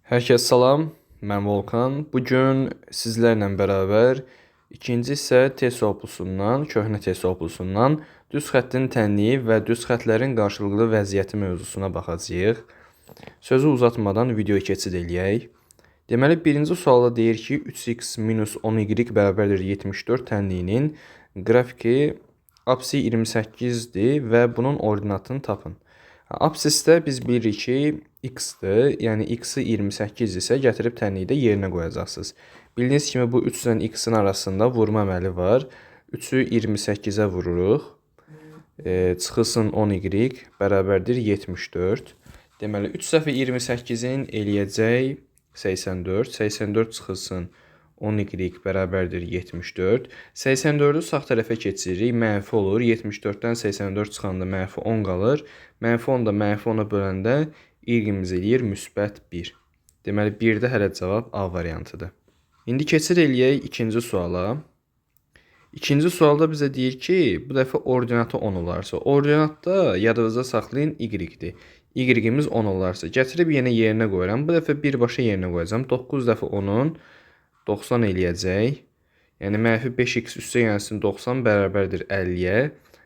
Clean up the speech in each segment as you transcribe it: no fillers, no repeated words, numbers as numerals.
Hər kəs salam, mən Volkan. Bugün sizlərlə bərabər ikinci hissə test sorğusundan, köhnə test sorğusundan düz xəttin tənliyi və düz xəttlərin qarşılıqlı vəziyyəti mövzusuna baxacağıq. Sözü uzatmadan videoya keçid eləyək. Deməli, birinci sualda deyir ki, 3x minus 10y bərabərdir 74 tənliyinin qrafiki apsi 28-dir və bunun ordinatını tapın. Apsisdə biz bilirik ki, x-dir, yəni x-i 28 isə gətirib tənlikdə yerinə qoyacaqsınız. Bildiyiniz kimi bu 3-dən x-in arasında vurma əməli var. 3-ü 28-ə vururuq. Çıxılsın 10y bərabərdir 74. Deməli, 3 dəfə 28-in eləyəcək 84. 84 çıxılsın 10y bərabərdir 74. 84-ü sağ tərəfə keçiririk, mənfi olur. 74-dən 84 çıxanda mənfi 10 qalır. Mənfi 10 da mənfi 10-a böləndə y-imiz eləyir müsbət 1. Deməli, 1-də hələ cavab A variantıdır. İndi keçid eləyək ikinci suala. İkinci sualda bizə deyir ki, bu dəfə ordinatı 10 olarsa, ordinatda yadınızda saxlayın y-dir. Y-imiz 10 olarsa, gətirib yenə yerinə qoyuram. Bu dəfə birbaşa yerinə qoyacağım. 9 dəfə 10-un 90 eləyəcək. Yəni, mənfi 5x üstə gəlsin 90 bərabərdir 50-yə.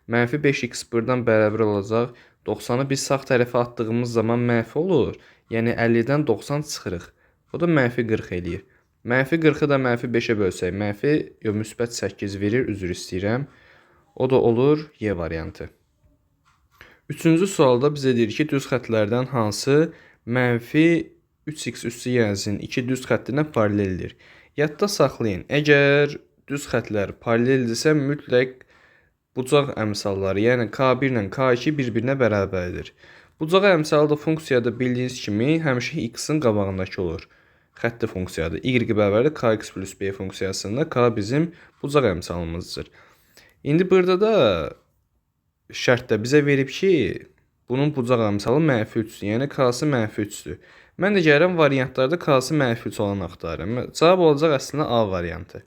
Mənfi 5x buradan bərabər olacaq. 90-ı biz sağ tərəfə atdığımız zaman mənfi olur. Yəni, 50-dən 90 çıxırıq. O da mənfi 40 eləyir. Mənfi 40-ı da mənfi 5-ə bölsək, müsbət 8 verir, üzr istəyirəm. O da olur Y variantı. Üçüncü sualda bizə deyir ki, düz xətlərdən hansı mənfi 3x üstü gəlsin 2 düz xəttinə paraleldir. Yadda saxlayın, əgər düz xətlər paraleldirsə, mütləq bucaq əmsalları, yəni K1 ilə K2 bir-birinə bərabərdir. Bucaq əmsalı da funksiyada bildiyiniz kimi həmişə x-in qabağındakı olur. Xətti funksiyadır. Y bərabərdir kx plus b funksiyasında k bizim bucaq əmsalımızdır. İndi burada da şərtdə bizə verib ki, bunun bucaq əmsalı mənfi 3-dür, yəni k-sı mənfi 3-dür. Mən də gəlirəm variantlarda k-sı mənfi 3 olan axtarım. Cavab olacaq əslində A variantı.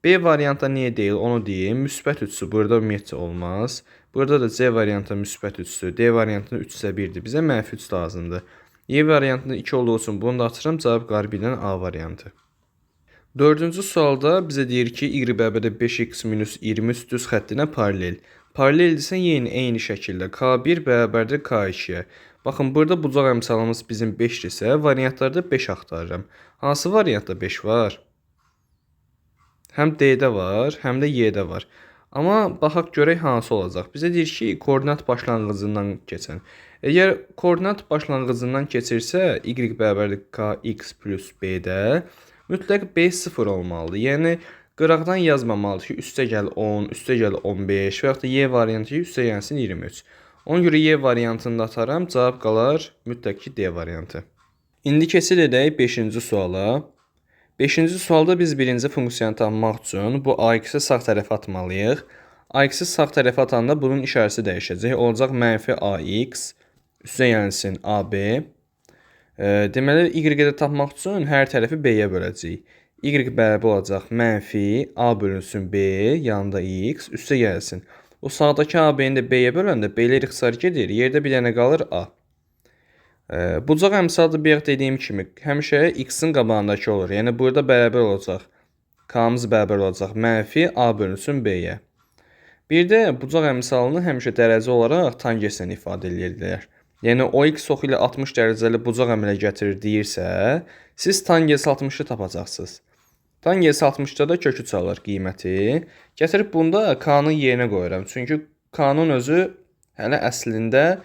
B variantda niyə deyil, onu deyim. Müsbət 3-sü burada ümumiyyətcə olmaz. Burada da C variantı müsbət 3-sü, D variantında 3-sə 1-dir. Bizə mənfi 3 lazımdır. Y variantında 2 olduğu üçün bunu da açıram. Cavab qəribdən A variantı. Dördüncü sualda bizə deyir ki, y bərabərdir 5x minus 23 düz xəttinə paralel. Paraleldirsə yenə eyni şəkildə K1 bərabərdir K2-yə. Baxın, burada bucaq əmsalımız bizim 5-dirsə, variantlarda 5 axtarıram. Hansı variantda 5 var? Həm D-də var, həm də Y-də var. Amma baxaq görək hansı olacaq. Bizə deyir ki, koordinat başlanğıcından keçən. Əgər koordinat başlanğıcından keçirsə, y bərabərdir kx plus b-də mütləq b 0 olmalıdır. Yəni, qıraqdan yazmamalıdır ki, üstə gəl 10, üstə gəl 15 və yaxud da Y variantı ki, üstə gəlsin 23. Ona görə Y variantını da atarım, cavab qalar mütləq ki, D variantı. İndi keçid edək 5-ci suala. 5-ci sualda biz birinci funksiyanı tapmaq üçün bu AX-i sağ tərəfə atmalıyıq. AX-i sağ tərəfə atanda bunun işarəsi dəyişəcək. Olacaq mənfi AX, üstə gəlsin AB. Deməli, Y-də tapmaq üçün hər tərəfi B-yə böləcəyik. Y bərabər olacaq mənfi A bölünsün B, yanında X, üstə gəlsin. O sağdakı AB-ni də B-yə böləndə B-lə ixtisar gedir, yerdə bir dənə qalır A. Bucaq əmsalı bayaq dediyim kimi həmişə x-in qabağındakı olur. Yəni, burada bərabər olacaq. K-mız bərabər olacaq. Mənfi A bölünsün B-yə. Bir də bucaq əmsalını həmişə dərəcə olaraq tangeslə ifadə edirlər. Yəni, o x oxu ilə 60 dərəcəli bucaq əmələ gətirir deyirsə, siz tangens 60-ı tapacaqsınız. Tangens 60-da da kökü çalır qiyməti. Gətirib bunda K-nın yerinə qoyuram. Çünki K-nın özü hələ əslində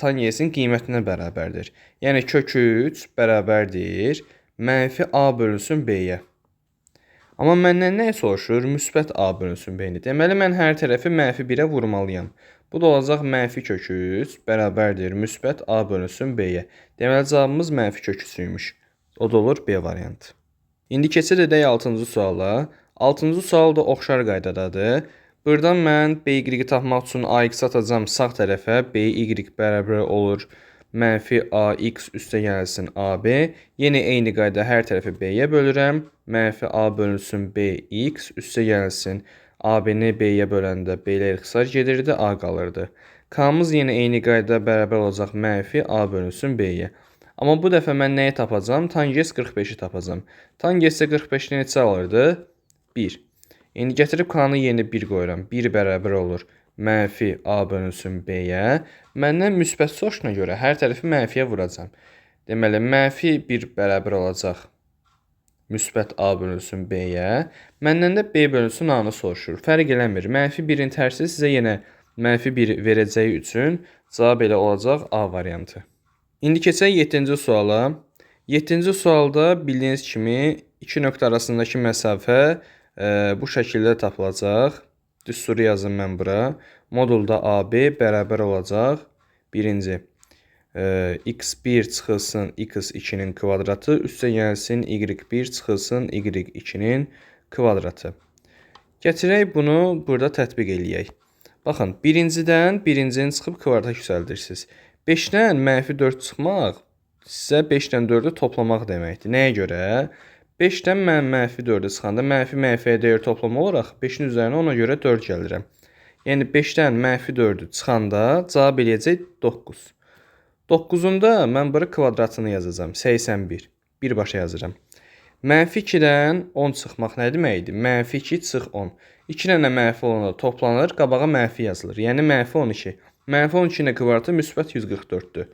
tangensin qiymətinə bərabərdir. Yəni, kök 3 bərabərdir mənfi A bölünsün B-yə. Amma məndən nə soruşur? Müsbət A bölünsün B-ni. Deməli, mən hər tərəfi mənfi 1-ə vurmalıyam. Bu da olacaq mənfi kök 3 bərabərdir müsbət A bölünsün B-yə. Deməli, cavabımız mənfi kök 3-üymüş. O da olur B variantı. İndi keçid edək 6-cı suala. 6-cı sual da oxşar qaydadadır. Buradan mən BY tapmaq üçün AX atacağım sağ tərəfə. BY bərabər olur mənfi AX üstə gəlsin AB. Yenə eyni qayda hər tərəfi B-yə bölürəm. Mənfi A bölünsün BX üstə gəlsin. AB-ni B-yə böləndə B-lə ixtisar gedirdi, A qalırdı. K-mız yenə eyni qayda bərabər olacaq mənfi A bölünsün B-yə. Amma bu dəfə mən nəyi tapacam? Tangens 45-i tapacam. Tangens 45-i neçə alırdı? 1. İndi gətirib k-nı yeni 1 qoyuram. 1 bərabər olur mənfi a bölünsün b-yə. Məndən müsbət soruşuna görə hər tərəfi mənfiyə vuracam. Deməli, mənfi 1 bərabər olacaq müsbət a bölünsün b-yə. Məndən də b bölünsün a-nı soruşur. Fərq eləmir. Mənfi 1-in tərsi sizə yenə mənfi 1 verəcəyi üçün cavab elə olacaq A variantı. İndi keçək 7-ci suala. 7-ci sualda bildiyiniz kimi iki nöqtə arasındakı məsafə bu şəkildə tapılacaq. Düsturu yazım mən bura. Modulda AB bərabər olacaq. Birinci, x1 çıxılsın x2-nin kvadratı üstə gəlsin y1 çıxılsın y2-nin kvadratı. Gətirək bunu burada tətbiq eləyək. Baxın, birincini çıxıb kvadrata yüksəldirsiniz. 5-dən mənfi 4 çıxmaq sizə 5-dən 4-ü toplamaq deməkdir. Nəyə görə? 5-dən mən mənfi 4-ü çıxanda mənfi mənfiyə dəyər toplama olaraq 5-in üzərinə ona görə 4 gəlirəm. Yəni 5-dən mənfi 4-ü çıxanda cavab eləyəcək 9. 9-unda mən bura kvadratını yazacağam. 81. Birbaşa yazıram. Mənfi 2-dən 10 çıxmaq nə deməkdir? Mənfi 2 çıx 10. 2 dənə mənfi olanda toplanır, qabağa mənfi yazılır. Yəni mənfi 12. Mənfi 12 ilə kvadratı müsbət 144-dür.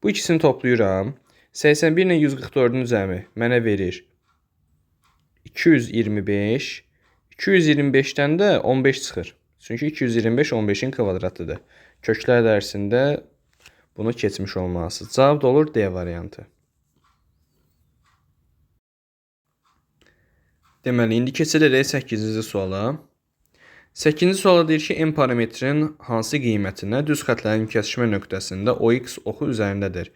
Bu ikisini toplayıram. 81 ilə 144-ün cəmi mənə verir 225. 225-dən də 15 çıxır. Çünki 225 15-in kvadratıdır. Köklər dərsində bunu keçmiş olmalısınız. Cavab da olur D variantı. Deməli, indi keçirik 8-ci suala. 8-ci suala deyir ki, M parametrin hansı qiymətinə düz xətlərin kəsişmə nöqtəsində OX oxu üzərindədir?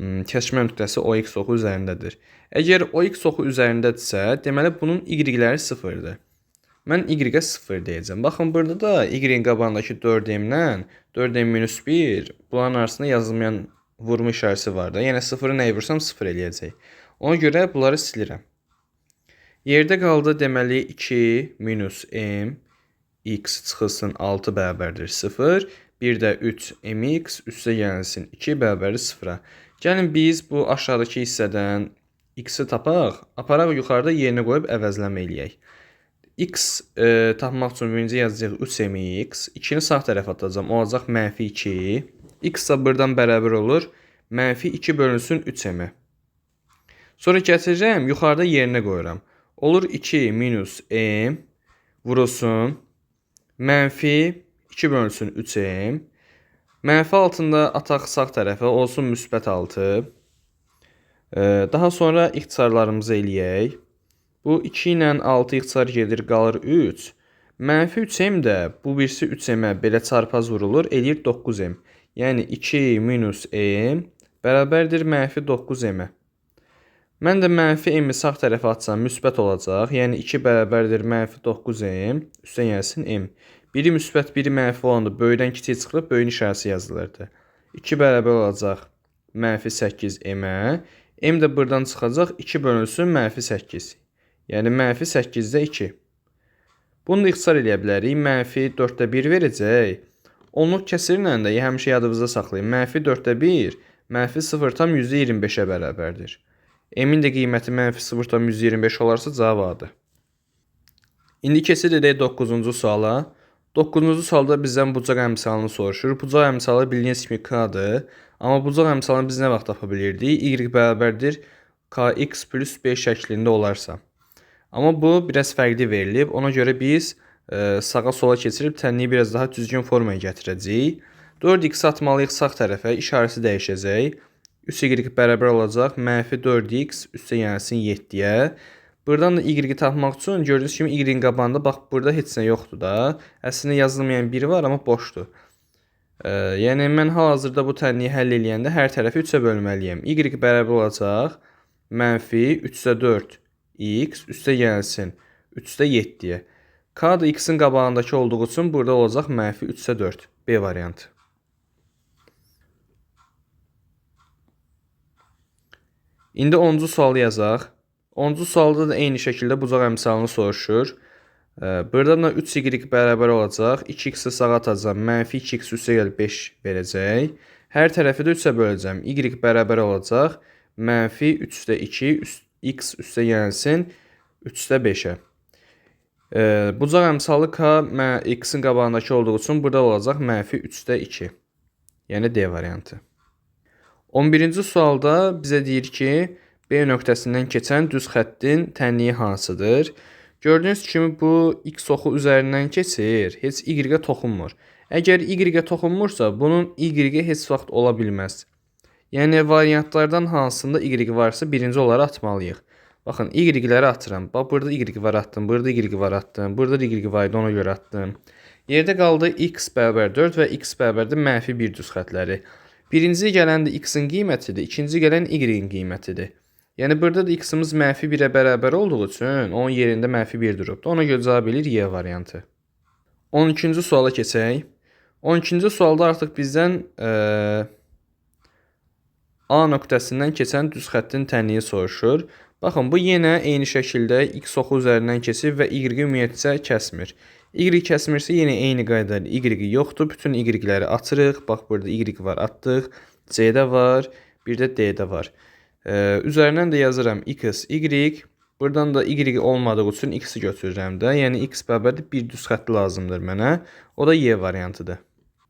Kəsişmə nöqtəsi OX oxu üzərindədir. Əgər OX oxu üzərindədirsə, deməli bunun y-ləri 0-dır. Mən y-ə 0 deyəcəm. Baxın, burada da y-in qabağındakı 4m-lə 4m-1 bunların arasında yazılmayan vurma işarəsi var da. Yəni 0-ı nəyə vursam 0 eləyəcək. Ona görə bunları silirəm. Yerdə qaldı deməli 2 minus m x çıxılsın 6 bərabərdir 0. Bir də 3 mx üstə gəlsin 2 bərabərdir 0-a. Gəlin biz bu aşağıdakı hissədən x-i tapaq, aparaq yuxarıda yerinə qoyub əvəzləmə eləyək. X tapmaq üçün birinci yazacaq 3mx, 2-ni sağ tərəfə atacam, olacaq mənfi 2. X da buradan bərabər olur, mənfi 2 bölünsün 3m. Sonra gətirəcəm, yuxarıda yerinə qoyuram. Olur 2 minus m vurulsun, mənfi 2 bölünsün 3m. Mənfi altında ataq sağ tərəfə, olsun müsbət 6. Daha sonra ixtisarlarımızı eləyək. Bu 2 ilə 6 ixtisar gedir, qalır 3. Mənfi 3m də bu birisi 3m-ə belə çarpaz vurulur, eləyir 9m. Yəni 2 minus m bərabərdir mənfi 9m-ə. Mən də mənfi m-i sağ tərəfə atsam müsbət olacaq. Yəni 2 bərabərdir mənfi 9m, üstə gəlsin m. Biri müsbət, biri mənfi olanda böyüdən kiçik çıxılıb, böyün işarəsi yazılırdı. 2 bərabər olacaq mənfi 8m-ə. M də buradan çıxacaq, 2 bölünsün mənfi 8. Yəni mənfi 8-də 2. Bunu da ixtisar eləyə bilərik. Mənfi 4-də 1 verəcək. Onluq kəsirlə də həmişə yadınızda saxlayın. Mənfi 4-də 1, mənfi 0,25-ə bərabərdir. M-in də qiyməti mənfi 0,25 olarsa cavab A-dır. İndi keçirik 9-cu suala. 9-cu sualda bizdən bucaq əmsalını soruşur. Bucaq əmsalı bildiyiniz kimi K-dır. Amma bucaq əmsalını biz nə vaxt tapa bilirdik? Y bərabərdir Kx plus B şəklində olarsa. Amma bu biraz fərqli verilib. Ona görə biz sağa sola keçirib tənliyi biraz daha düzgün formaya gətirəcəyik. 4x atmalıyıq sağ tərəfə, işarəsi dəyişəcək. 3y bərabər olacaq mənfi 4x üstə gəlsin 7-yə. Buradan da y tapmaq üçün gördüyünüz kimi y-in qabağında bax burada heç nə yoxdur da. Əslində yazılmayan biri var, amma boşdur. Yəni mən hal-hazırda bu tənliyi həll eləyəndə hər tərəfi 3-ə bölməliyəm. Y bərabər olacaq mənfi 3-də 4 x üstə gəlsin 3-də 7-yə. K da x-in qabağındakı olduğu üçün burada olacaq mənfi 3-də 4. B variantı. İndi 10-cu sualı yazaq. 10-cu sualda da eyni şəkildə bucaq əmsalını soruşur. Buradan da 3y bərabər olacaq. 2x-i sağa atacaq. Mənfi 2x üstə gəlib 5 verəcək. Hər tərəfi də 3-ə böləcəm. Y bərabər olacaq mənfi 3/2 x üstə gəlsin 3/5-ə. Bucaq əmsalı k x-in qabağındakı olduğu üçün burada olacaq mənfi 3/2. Yəni D variantı. 11-ci sualda bizə deyir ki, B nöqtəsindən keçən düz xəttin tənliyi hansıdır? Gördüyünüz kimi bu x oxu üzərindən keçir, heç y-ə toxunmur. Əgər y-ə toxunmursa, bunun y-i heç vaxt ola bilməz. Yəni variantlardan hansında y varsa birinci olaraq atmalıyıq. Baxın, y-ləri atıram. Bax, burada y var atdım, burada y var atdım, burada y var idi, ona görə atdım. Yerdə qaldı x bərabər 4 və x bərabər də mənfi 1 düz xətləri. Birinci gələn də x-in qiymətidir, ikinci gələn y-in qiymətidir. Yəni burada da x-imiz mənfi 1-ə bərabər olduğu üçün onun yerində mənfi 1 durubdur. Ona görə cavab edir Y variantı. 12-ci suala keçək. 12-ci sualda artıq bizdən A nöqtəsindən keçən düz xəttin tənliyi soruşur. Baxın, bu yenə eyni şəkildə x oxu üzərindən keçir və y-i ümumiyyətcə kəsmir. Y kəsmirsə yenə eyni qaydayla y yoxdur. Bütün y-ləri atırıq. Bax, burada y var, atdıq. C-də var, bir də D-də var. Üzərindən də yazıram x, y. Buradan da y olmadığı üçün x-i götürürəm də. Yəni x bərabərdir 1 düz xətti lazımdır mənə. O da Y variantıdır.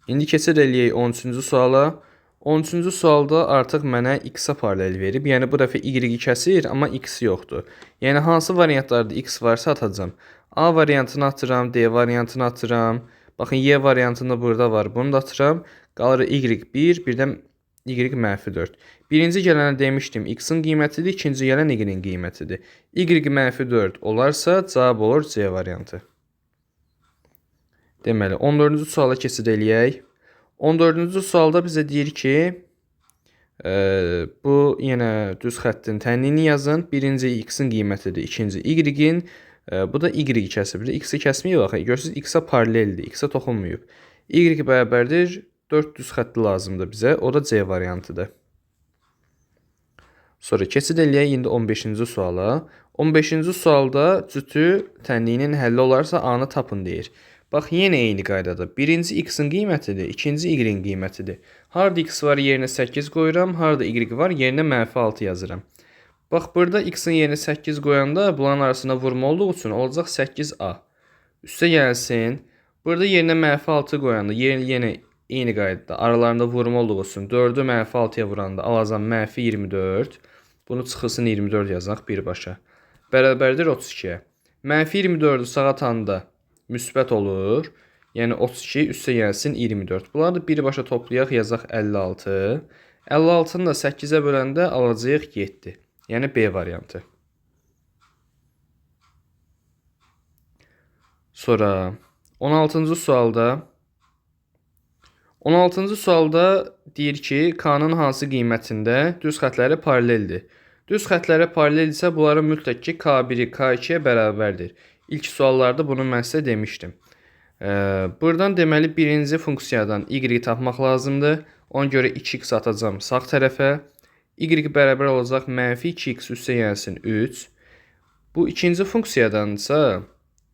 İndi keçid eləyək 13-cü suala. 13-cü sualda artıq mənə x-a paralel verib. Yəni bu dəfə y kəsir, amma x yoxdur. Yəni hansı variantlarda x varsa atacağam. A variantını atıram, D variantını atıram. Baxın, Y variantında burada var. Bunu da atıram. Qalır y1, bir də y mənfi 4. Birinci gələnə demişdim x-in qiymətidir, ikinci gələn y-in qiymətidir. Y mənfi 4 olarsa cavab olur C variantı. Deməli, 14-cü suala keçid eləyək. 14-cü sualda bizə deyir ki, bu yenə düz xəttin tənliyini yazın. Birinci x-in qiymətidir, ikinci y-in. Bu da y kəsibdir. X-i kəsməyib, baxın. Görürsünüz, x-a paraleldir, x-a toxunmayıb. Y bərabərdir 4 düz xətti lazımdır bizə. O da C variantıdır. Sonra keçid eləyək indi 15-ci suala. 15-ci sualda cütü tənliyinin həlli olarsa A-nı tapın deyir. Bax, yenə eyni qaydada. Birinci x-in qiymətidir, ikinci y-in qiymətidir. Harada x var, yerinə 8 qoyuram. Harada y var, yerinə mənfi 6 yazıram. Bax, burada x-in yerinə 8 qoyanda bunların arasında vurma olduğu üçün olacaq 8a. Üstə gəlsin. Burada yerinə mənfi 6 qoyanda yenə eyni qaydada aralarında vurma olduğu üçün 4-ü mənfi 6-ya vuranda alacam mənfi 24. Bunu çıxılsın 24 yazaq birbaşa. Bərabərdir 32-yə. Mənfi 24-ü sağa atanda müsbət olur. Yəni 32 üstə gəlsin 24. Bunları da birbaşa toplayaq, yazaq 56. 56-nı da 8-ə böləndə alacağıq 7. Yəni B variantı. Sonra 16-cı sualda deyir ki, K-nın hansı qiymətində düz xətləri paraleldir. Düz xətlərə paralel isə bunların mütləq ki, K1-i K2-yə bərabərdir. İlk suallarda bunu mən sizə demişdim. Buradan deməli birinci funksiyadan y tapmaq lazımdır. Ona görə 2x atacağım sağ tərəfə. Y bərabər olacaq mənfi 2x üstə gəlsin 3. Bu ikinci funksiyadansa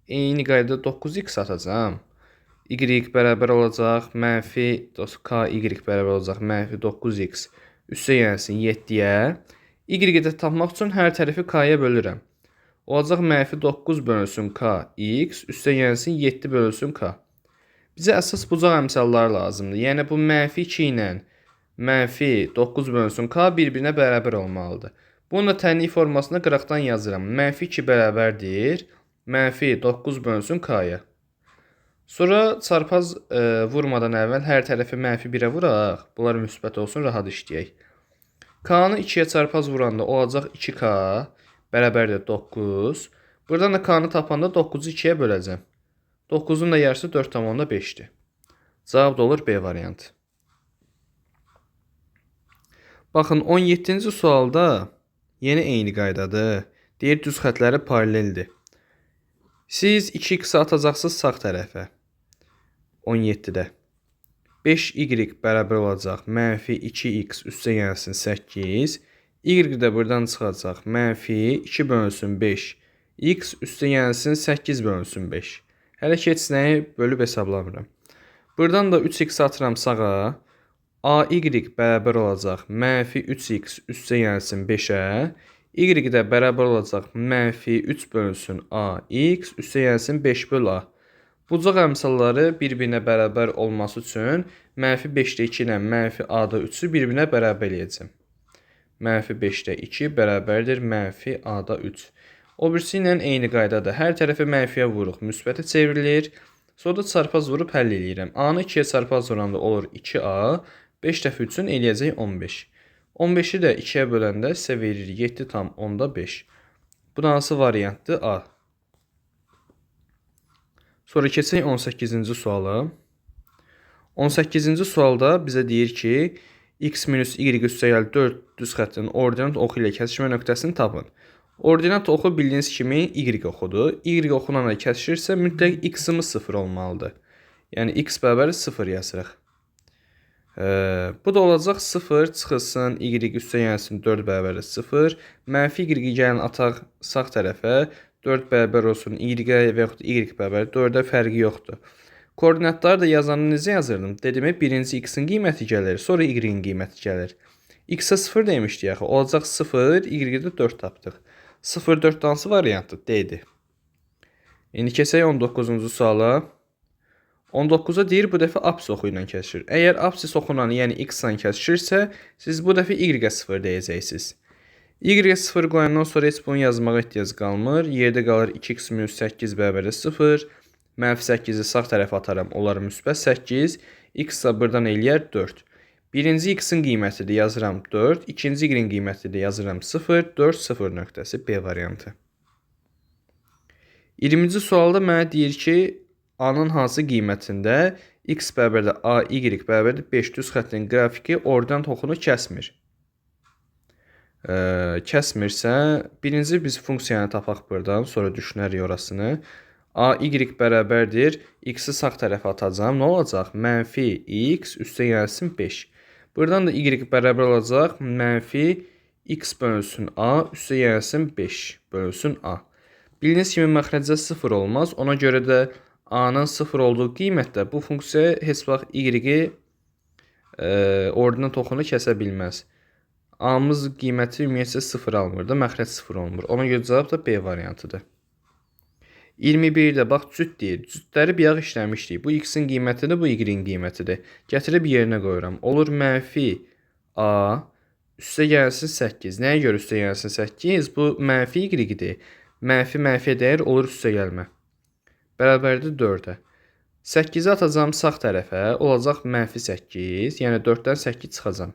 eyni qaydada 9x atacağım. Y bərabər olacaq mənfi k y bərabər olacaq mənfi 9x üstə gəlsin 7-yə. Y-i də tapmaq üçün hər tərəfi k-ya bölürəm. Olacaq mənfi 9 bölünsün k x üstə gəlsin 7 bölünsün k. Bizə əsas bucaq əmsalları lazımdır. Yəni bu mənfi 2 ilə mənfi 9 bölünsün k bir-birinə bərabər olmalıdır. Bunu da tənlik formasında qıraqdan yazıram. Mənfi 2 bərabərdir. Mənfi 9 bölünsün k-ya. Sonra çarpaz vurmadan əvvəl hər tərəfi mənfi 1-ə vuraq. Bunlar müsbət olsun, rahat işləyək. K-nı 2-yə çarpaz vuranda olacaq 2k bərabərdir 9. Buradan da k-nı tapanda 9-u 2-yə böləcəm. 9-un da yarısı 4,5-dir. Cavab da olur B variantı. Baxın, 17-ci sualda yenə eyni qaydadır. Deyir, düz xətləri paraleldir. Siz 2x atacaqsınız sağ tərəfə. 17-də. 5y bərabər olacaq mənfi 2x üstə gəlsin 8. Y də buradan çıxacaq mənfi 2 bölünsün 5. X üstə gəlsin 8 bölünsün 5. Hələ ki heç nəyi bölüb hesablamıram. Buradan da 3x atıram sağa. AY bərabər olacaq mənfi 3x üstə gəlsin 5-ə. Y də bərabər olacaq mənfi 3 bölünsün AX üstə gəlsin 5 böl A. Bucaq əmsalları bir-birinə bərabər olması üçün mənfi 5-də 2 ilə mənfi A-da 3-ü bir-birinə bərabər eləyəcəm. Mənfi 5-də 2 bərabərdir mənfi A-da 3. O birisi ilə eyni qaydada hər tərəfi mənfiyə vururuq, müsbətə çevrilir. Sonra da çarpaz vurub həll eləyirəm. A-nı 2-yə çarpaz vuranda olur 2A, 5 dəfə 3-ün eləyəcək 15. 15-i də 2-yə böləndə sizə verir 7,5. Bu da hansı variantdır? A. Sonra keçək 18-ci suala. 18-ci sualda bizə deyir ki, x minus y üstə gəl 4 düz xəttin ordinat oxu ilə kəsişmə nöqtəsini tapın. Ordinat oxu bildiyiniz kimi y oxudur. Y oxunanla kəsişirsə mütləq x-imiz 0 olmalıdır. Yəni x bərabər 0 yazırıq. Bu da olacaq 0 çıxılsın, y üstə gəlsin 4 bərabər 0. Mənfi y gəlin ataq sağ tərəfə, 4 bərabər olsun y-ə və yaxud y bərabər 4-ə fərqi yoxdur. Koordinatları da yazanı necə yazırdım? Dedim, birinci x-in qiyməti gəlir, sonra y-in qiyməti gəlir. X-ə 0 demişdik axı, olacaq 0, y-də 4 tapdıq. 0, 4 hansı variantdır? D-dir. İndi keçək 19-cu suala. 19-a deyir, bu dəfə apsis oxu ilə kəsişir. Əgər apsis oxunanı, yəni x-la kəsişirsə, siz bu dəfə y-ə 0 deyəcəksiniz. Y-ə 0 qoyandan sonra heç bunu yazmağa ehtiyac qalmır. Yerdə qalır 2x minus 8 bərabər 0. Mənfi 8-i sağ tərəfə atarım, olar müsbət 8. X-a buradan eləyər 4. Birinci x-in qiymətidir, yazıram 4. İkinci y-in qiymətidir, yazıram 0. 4, 0 nöqtəsi B variantı. 20-ci sualda mənə deyir ki, A-nın hansı qiymətində x bərabərdə A, y bərabərdə 5 düz xəttin qrafiki ordinat oxunu kəsmir. Kəsmirsə, birinci biz funksiyanı tapaq buradan, sonra düşünərik orasını. A, y bərabərdir, x-i sağ tərəfə atacam, nə olacaq? Mənfi x üstə gəlsin 5. Buradan da y bərabər olacaq, mənfi x bölünsün A üstə gəlsin 5 bölünsün A. Bildiyiniz kimi məxrəcdə 0 olmaz, ona görə də A-nın 0 olduğu qiymətdə bu funksiya heç vaxt y-i ordinat oxunu kəsə bilməz. A-mız qiyməti ümumiyyətcə 0 almır da, məxrəc 0 olmur. Ona görə cavab da B variantıdır. 21-də bax cüt deyir. Cütləri bir yağ işləmişdik. Bu x-in qiymətidir, bu y-in qiymətidir. Gətirib yerinə qoyuram. Olur mənfi A üstə gəlsin 8. Nəyə görə üstə gəlsin 8? Bu mənfi y-dir. Mənfi mənfiyə dəyər olur üstə gəlmə. Bərabərdir 4-ə. 8-i atacam sağ tərəfə. Olacaq mənfi 8. Yəni 4-dən 8 çıxacam.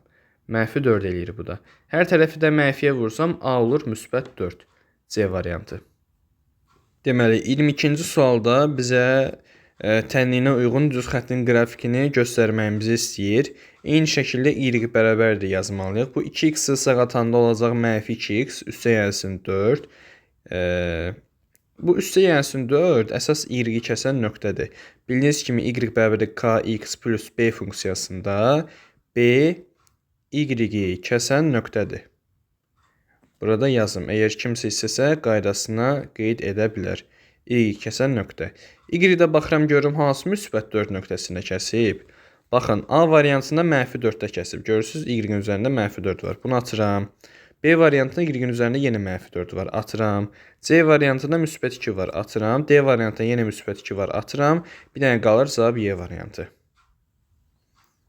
Mənfi 4 eləyir bu da. Hər tərəfi də mənfiyə vursam A olur müsbət 4. C variantı. Deməli, 22-ci sualda bizə tənliyinə uyğun düz xəttin qrafikini göstərməyimizi istəyir. Eyni şəkildə y bərabərdir yazmalıyıq. Bu 2x-i sağ atanda olacaq mənfi 2x, üstə gəlsin 4. Bu üstə gəlsin 4 əsas y kəsən nöqtədir. Bildiyiniz kimi y bərabərdir kx plus b funksiyasında b y kəsən nöqtədir. Burada yazım. Əgər kimsə istəsə qaydasına qeyd edə bilər. Y kəsən nöqtə. Y-də baxıram görürüm hansı müsbət 4 nöqtəsində kəsib. Baxın, A variantında mənfi 4-də kəsib. Görürsünüz, y-in üzərində mənfi 4 var. Bunu atıram. B variantında y-in üzərində yenə mənfi 4 var. Atıram. C variantında müsbət 2 var. Atıram. D variantında yenə müsbət 2 var. Atıram. Bir dənə qalır cavab Y variantı.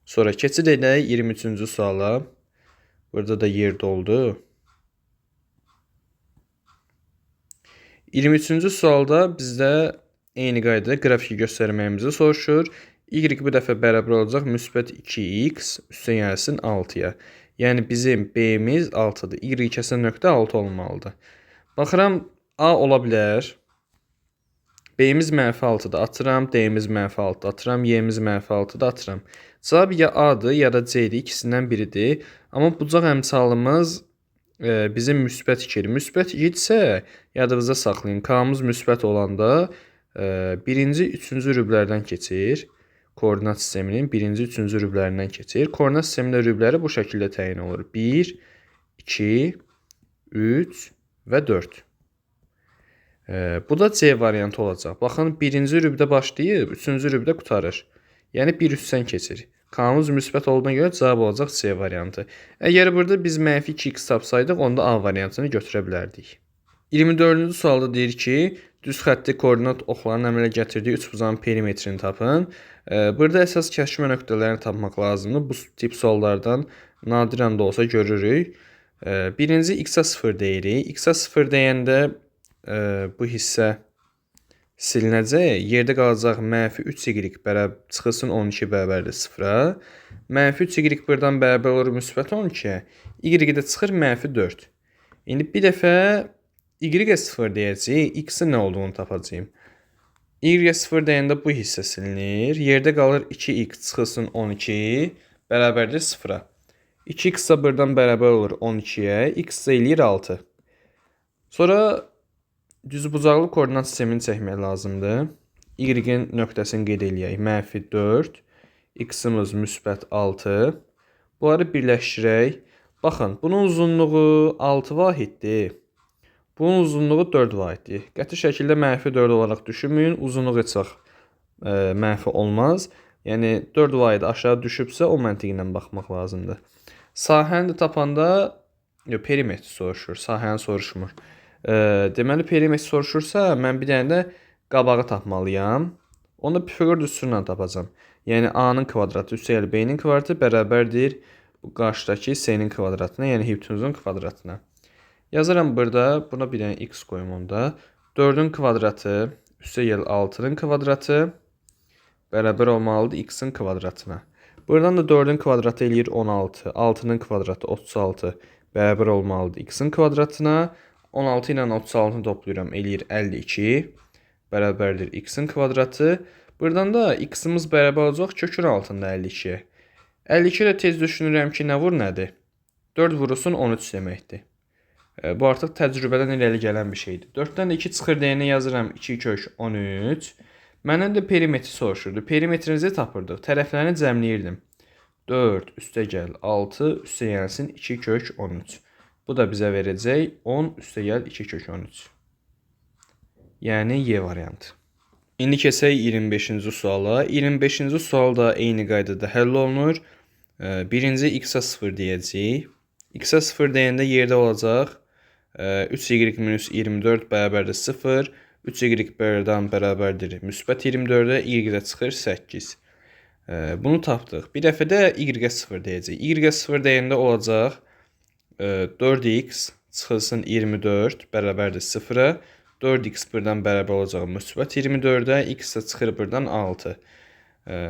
Sonra keçid edək 23-cü suala. Burada da yer doldu. 23-cü sualda bizdə eyni qaydada qrafiki göstərməyimizi soruşur. Y bu dəfə bərabər olacaq müsbət 2x üstə gəlsin 6-ya. Yəni bizim B-miz 6-dır. Y kəsən nöqtə 6 olmalıdır. Baxıram, A ola bilər. B-miz mənfi 6-dır, atıram. D-miz mənfi 6-dır, atıram. Y-miz mənfi 6-dır, atıram. Cavab ya A-dır, ya da C-dir. İkisindən biridir. Amma bucaq əmsalımız bizim müsbət 2-dir. Müsbət 2-dirsə, yadınızda saxlayın. K-mız müsbət olanda birinci, üçüncü rüblərdən keçir. Koordinat sisteminin birinci, üçüncü rüblərindən keçir. Koordinat sistemində rübləri bu şəkildə təyin olur. 1, 2, 3 və 4. Bu da C variantı olacaq. Baxın, birinci rübdə başlayıb, üçüncü rübdə qutarır. Yəni 1 üstdən keçir. K-mız müsbət olduğuna görə cavab olacaq C variantı. Əgər burada biz mənfi 2x tapsaydıq, onda A variantını götürə bilərdik. 24-cü sualda deyir ki, düz xətti koordinat oxlarının əmələ gətirdiyi üçbucağın perimetrini tapın. Burada əsas kəşfə nöqtələrini tapmaq lazımdır. Bu tip suallardan nadirən də olsa görürük. Birinci x-a 0 deyirik. X-a 0 deyəndə bu hissə silinəcək. Yerdə qalacaq mənfi 3y çıxılsın 12 bərabərdir 0-a. Mənfi 3y buradan bərabər olur müsbət 12-yə. Y də çıxır mənfi 4. İndi bir dəfə y-ə 0 deyəcəyik. X-in nə olduğunu tapacağım. Y-ə 0 deyəndə bu hissə silinir. Yerdə qalır 2x çıxılsın 12 bərabərdir 0-a. 2x da buradan bərabər olur 12-yə. X da eləyir 6. Sonra düzbucaqlı koordinat sistemini çəkmək lazımdır. Y-in nöqtəsini qeyd eləyək. Mənfi 4. X-imiz müsbət 6. Bunları birləşdirək. Baxın, bunun uzunluğu 6 vahiddir. Bunun uzunluğu 4 vahiddir. Qəti şəkildə mənfi 4 olaraq düşünməyin. Uzunluq heç vaxt mənfi olmaz. Yəni 4 vahid aşağı düşübsə o məntiqi ilə baxmaq lazımdır. Sahəni də tapanda perimetr soruşur, sahəni soruşmur. Deməli perimetr soruşursa mən bir dənə də qabağı tapmalıyam. Onu Pifaqor düsturu ilə tapacağam. Yəni A-nın kvadratı üstəgəl B-nin kvadratı bərabərdir bu qarşıdakı C-nin kvadratına, yəni hipotenuzun kvadratına. Yazıram burada, buna bir dənə x qoyum onda. 4-ün kvadratı üstəgəl 6-nın kvadratı bərabər olmalıdır x-in kvadratına. Buradan da 4-ün kvadratı eləyir 16, 6-nın kvadratı 36 bərabər olmalıdır x-in kvadratına. 16 ilə 36-nı toplayıram, eləyir 52 bərabərdir x-in kvadratı. Buradan da x-imiz bərabər olacaq kökün altında 52-yə. 52 ilə tez düşünürəm ki, nə vur nədir? 4 vurulsun 13 deməkdir. Bu artıq təcrübədən irəli gələn bir şeydir. 4-dən də 2 çıxır deyənə yazıram 2 kök 13. Məndən də perimetri soruşurdu. Perimetrinizi tapırdıq. Tərəflərini cəmləyirdim. 4 üstəgəl 6 üstəgəlsin 2 kök 13. Bu da bizə verəcək 10 üstəgəl 2 kök 13. Yəni Y variantı. İndi keçək 25-ci suala. 25-ci sual da eyni qaydada həll olunur. Birinci x-a 0 deyəcəyik. X-a 0 deyəndə yerdə olacaq 3y minus 24 bərabərdir 0. 3y birdən bərabərdir müsbət 24-ə, y-də çıxır 8. Bunu tapdıq. Bir dəfə də y-ə 0 deyəcəyik. Y-ə 0 deyəndə olacaq 4x çıxılsın 24 bərabərdir 0-a. 4x birdən bərabər olacaq müsbət 24-ə, x də çıxır birdən 6.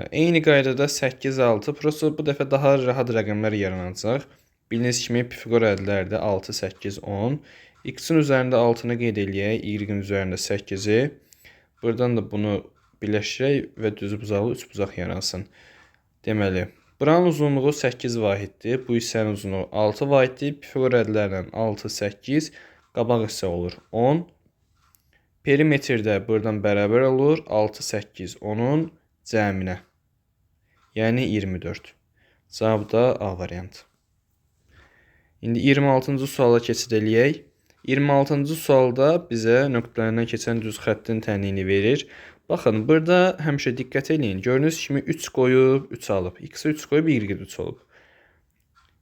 Eyni qaydada 8, 6. Prosta bu dəfə daha rahat rəqəmlər yaranacaq. Bildiğiniz kimi Pifaqor ədlərdə 6, 8, 10. X-in üzərində 6-nı qeyd eləyək, y-in üzərində 8-i. Buradan da bunu birləşdirək və düzbucaqlı üçbucaq yaransın. Deməli, buranın uzunluğu 8 vahiddir. Bu hissənin uzunluğu 6 vahiddir. Pifaqor ədlərlə 6, 8. Qabaq hissə olur 10. Perimetrdə buradan bərabər olur 6, 8, 10-un cəminə. Yəni 24. Cavab da A variantı. İndi 26-cı suala keçid eləyək. 26-cı sualda bizə nöqtələrindən keçən düz xəttin tənliyini verir. Baxın, burada həmişə diqqət eləyin. Gördüyünüz kimi 3 qoyub, 3 alıb. X-ə 3 qoyub, y-ə 3 olub.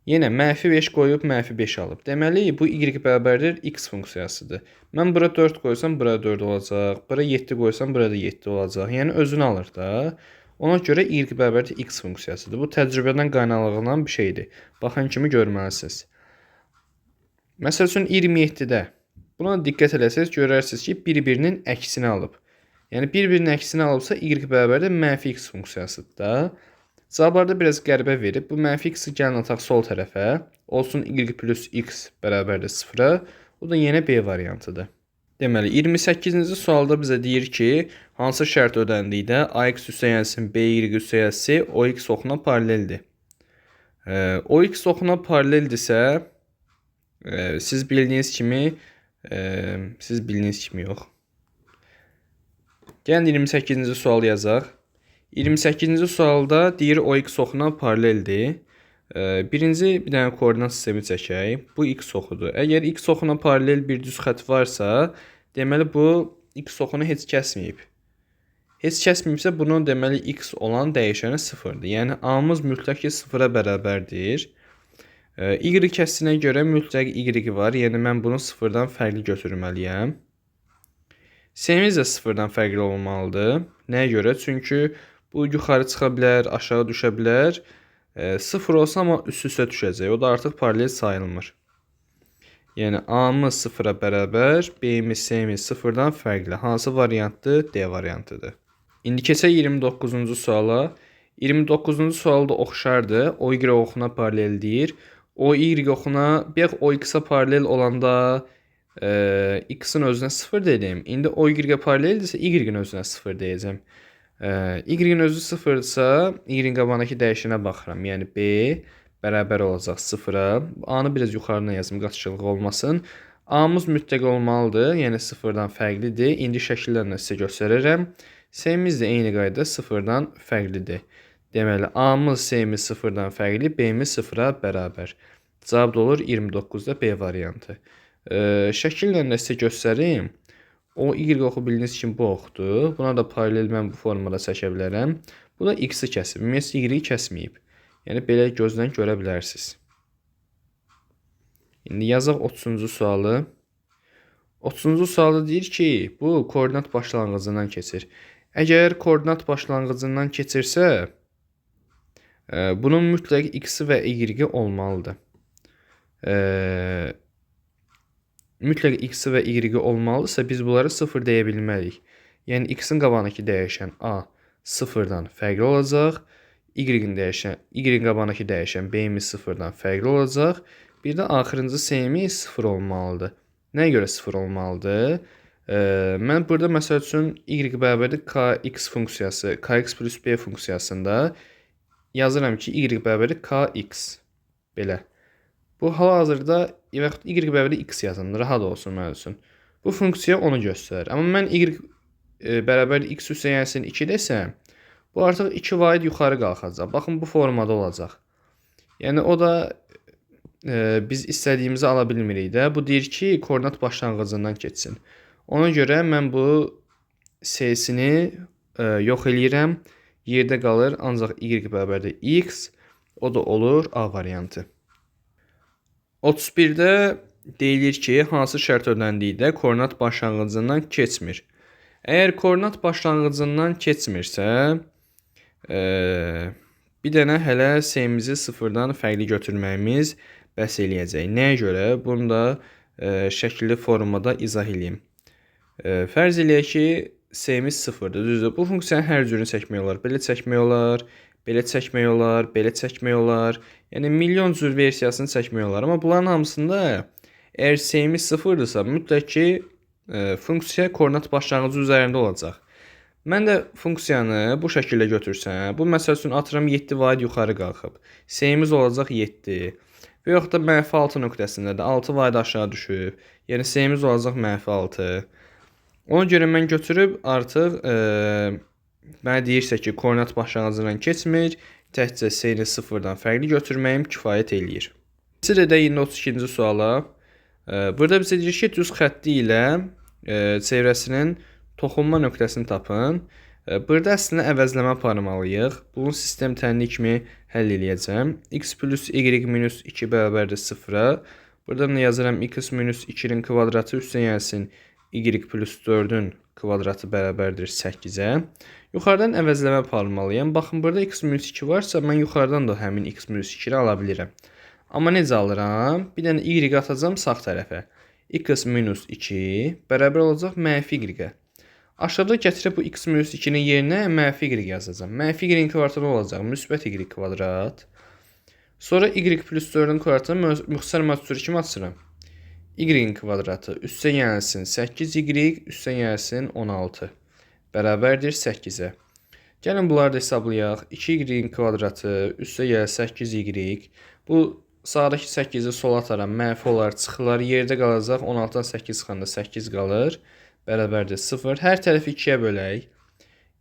Yenə mənfi 5 qoyub, mənfi 5 alıb. Deməli, bu y bərabərdir x funksiyasıdır. Mən bura 4 qoysam, bura 4 olacaq. Bura 7 qoysam, burada 7 olacaq. Yəni, özünü alır da. Ona görə y bərabərdir x funksiyasıdır. Bu təcrübədən qaynaqlanan bir şeydir. Baxın kimi görməlisiniz. Məsəl üçün 27-də buna diqqət eləsəz, görərsiniz ki, bir-birinin əksini alıb. Yəni, bir-birinin əksini alıbsa, y bərabərdir mənfi x funksiyasıdır da. Cavablarda biraz qəribə verib. Bu mənfi x-i gəlin ataq sol tərəfə. Olsun y plus x bərabərdir 0-a. O da yenə B variantıdır. Deməli, 28-ci sualda bizə deyir ki, hansı şərt ödəndikdə ax üstəgəlsin by üstəgəlsi ox oxuna paraleldir. Ox oxuna paraleldirsə, siz bildiyiniz kimi yox. Gəlin 28-ci sual yazaq. 28-ci sualda deyir ox oxuna paraleldir. Birinci bir dənə koordinat sistemi çəkək. Bu x oxudur. Əgər x oxuna paralel bir düz xətt varsa, deməli bu x oxunu heç kəsməyib. Heç kəsməyibsə bunun deməli x olan dəyişəni 0-dır. Yəni a-mız mütləq ki 0-a bərabərdir. Y kəsinə görə mütləq y var. Yəni mən bunu 0-dan fərqli götürməliyəm. S-miz də 0-dan fərqli olmalıdır. Nəyə görə? Çünki bu yuxarı çıxa bilər, aşağı düşə bilər. 0 olsa amma üst-üstə düşəcək. O da artıq paralel sayılmır. Yəni A-mız 0-a bərabər, B-miz, S-miz 0-dan fərqli. Hansı variantdır? D variantıdır. İndi keçək 29-cu suala. 29-cu sualda oxşardır. O y oxuna paraleldir. O y oxuna, bayaq o x-a paralel olanda x-in özünə 0 dedim. İndi o y-ə paraleldirsə y-in özünə 0 deyəcəm. Y-in özü 0-dırsa, y-in qabağındakı dəyişənə baxıram. Yəni b bərabər olacaq 0-a. A-nı biraz yuxarıdan yazım, qaçışıqlıq olmasın. A-mız mütləq olmalıdır, yəni 0-dan fərqlidir. İndi şəkillərlə sizə göstərirəm. S-miz də eyni qayda 0-dan fərqlidir. Deməli, A-mız, S-miz 0-dan fərqli, B-miz 0-a bərabər. Cavab da olur 29-da B variantı. Şəkillərlə sizə göstərim. O y oxu bildiyiniz kimi bu oxdur. Buna da paralel mən bu formada çəkə bilərəm. Bu da x-i kəsib. Ümumiyyətlə y-i kəsməyib. Yəni belə gözdən görə bilərsiniz. İndi yazaq 30-cu sualı. 30-cu sualda deyir ki, bu koordinat başlanğıcından keçir. Əgər koordinat başlanğıcından keçirsə, bunun mütləq x-i və y-i olmalıdır. Mütləq x-i və y-i olmalıdırsa, biz bunları 0 deyə bilmərik. Yəni x-in qabağındakı dəyişən a 0-dan fərqli olacaq. Y-in qabağındakı dəyişən b-miz 0-dan fərqli olacaq. Bir də axırıncı s-miz 0 olmalıdır. Nəyə görə 0 olmalıdır? Mən burada məsəl üçün y bərabərdir kx funksiyası, kx plus b funksiyasında yazıram ki, y bərabərdir kx. Belə. Bu hal-hazırda y bərabərdir x yazın, rahat olsun mənim üçün. Bu funksiya onu göstərir. Amma mən y bərabərdir x üstəgəlsin 2 desəm, bu artıq 2 vaid yuxarı qalxacaq. Baxın, bu formada olacaq. Yəni o da biz istədiyimizi ala bilmirik də. Bu deyir ki, koordinat başlanğıcından keçsin. Ona görə mən bu s-sini yox eləyirəm. Yerdə qalır, ancaq y bərabərdir x. O da olur A variantı. 31-də deyilir ki, hansı şərt ödəndikdə koordinat başlanğıcından keçmir. Əgər koordinat başlanğıcından keçmirsə, bir dənə hələ s-mizi 0-dan fərqli götürməyimiz bəs eləyəcək. Nəyə görə? Bunu da şəkilli formada izah edeyim. Fərz eləyək ki, s-miz 0-dır, düzdür. Bu funksiyanın hər cürünü çəkmək olar. Belə çəkmək olar, belə çəkmək olar, belə çəkmək olar. Yəni, milyon cür versiyasını çəkmək olar. Amma bunların hamısında əgər s-miz 0-dırsa, mütləq ki, funksiya koordinat başlanğıcı üzərində olacaq. Mən də funksiyanı bu şəkildə götürsəm, bu məsəl üçün atıram 7 vaid yuxarı qalxıb. S-miz olacaq 7. Və yox da -6 nöqtəsində də 6 vaid aşağı düşüb. Yəni, s-miz olacaq -6. Ona görə mən götürüb artıq mənə deyirsə ki, koordinat başlanğıcından keçmir, təkcə s-ni 0-dan fərqli götürməyim kifayət eləyir. Sırada yine 32-ci suala. Burada bizə deyir ki, düz xətti ilə çevrəsinin toxunma nöqtəsini tapın. Burada əslində əvəzləmə aparmalıyıq. Bunun sistem tənli kimi həll eləyəcəm. X plus y minus 2 bərabərdir 0-a. Burada nə yazıram? X minus 2-nin kvadratı üstəgəlsin y plus 4-ün kvadratı bərabərdir 8-ə. Yuxarıdan əvəzləmə aparmalıyam. Baxın, burada x minus 2 varsa, mən yuxarıdan da həmin x minus 2-ni ala bilirəm. Amma necə alıram? Bir dənə y atacam sağ tərəfə. X minus 2 bərabər olacaq -y-ə. Aşağıda gətirib bu x minus 2-nin yerinə -y yazacam. -y-in kvadratı olacaq? Müsbət y kvadrat. Sonra y plus 4-ün kvadratını müxtəsər məhdudçu kimi açıram. Y-in kvadratı üstəgəlsin 8y, üstəgəlsin 16. Bərabərdir 8-ə. Gəlin bunları da hesablayaq. 2y-in kvadratı üstəgəl 8y. Bu sağdakı 8-i sola ataram. Mənfi olar, çıxılar. Yerdə qalacaq. 16-dan 8 çıxanda 8 qalır. Bərabərdir 0. Hər tərəfi 2-yə bölək.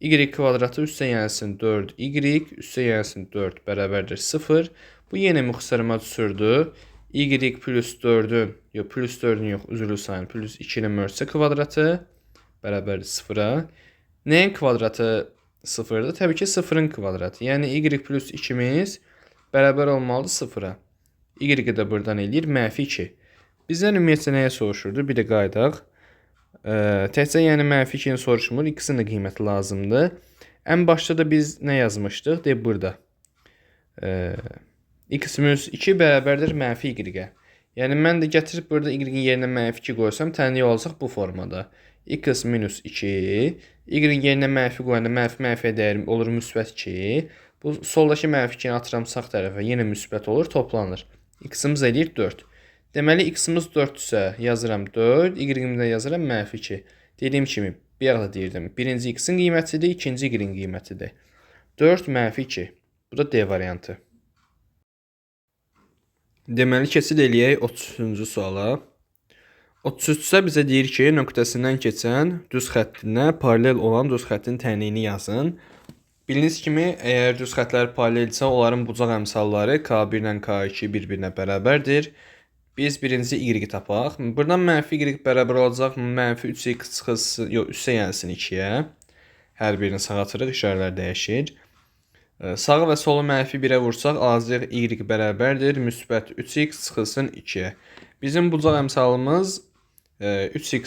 Y kvadratı üstəgəlsin 4y, üstəgəlsin 4 bərabərdir 0. Bu yenə müxtəsər məhdudçudur. Y plus 4-ün, yox, plus 4-ün yox, üzrlü sayın, plus 2-nin mötərizə kvadratı bərabərdir 0-a. Nəyin kvadratı 0-dır? Təbii ki, 0-ın kvadratı. Yəni y plus 2-miz bərabər olmalıdır 0-a. Y-i də buradan eləyir -2. Bizdən ümumiyyətlə nəyə soruşurdu? Bir də qaydaq. Təkcə yəni -2-ni soruşmur, x-in də qiyməti lazımdır. Ən başda da biz nə yazmışdıq? Deyib burada. X-2 bərabərdir -y-ə. Yəni mən də gətirib burada y-in yerinə -2 qoysam, tənlik olacaq bu formada. X-2, y-in yerinə -2 qoyanda -y dəyərim olur müsbət 2. Bu soldakı -2-ni atıram sağ tərəfə, yenə müsbət olur, toplanır. X-imiz eləyir 4. Deməli, x-imiz 4-dürsə yazıram 4, y-imi də yazıram -2. Dediyim kimi, bir yaxda deyirdim. Birinci x-in qiymətidir, ikinci y-in qiymətidir. 4 -2. Bu da D variantı. Deməli, keçid eləyək 33-cü suala. 33-sə bizə deyir ki, nöqtəsindən keçən düz xəttinə paralel olan düz xəttin tənliyini yazın. Bildiyiniz kimi, əgər düz xəttlər paraleldirsə, onların bucaq əmsalları K1 ilə K2 bir-birinə bərabərdir. Biz birinci y tapaq. Buradan -y bərabər olacaq -3x çıxılsın, yox, üstə gəlsin 2-yə. Hər birini sağa atırıq, işarələr dəyişir. Sağı və solu -1-ə vursaq, azlıq y bərabərdir, müsbət 3x çıxılsın 2-yə. Bizim bucaq əmsalımız 3x,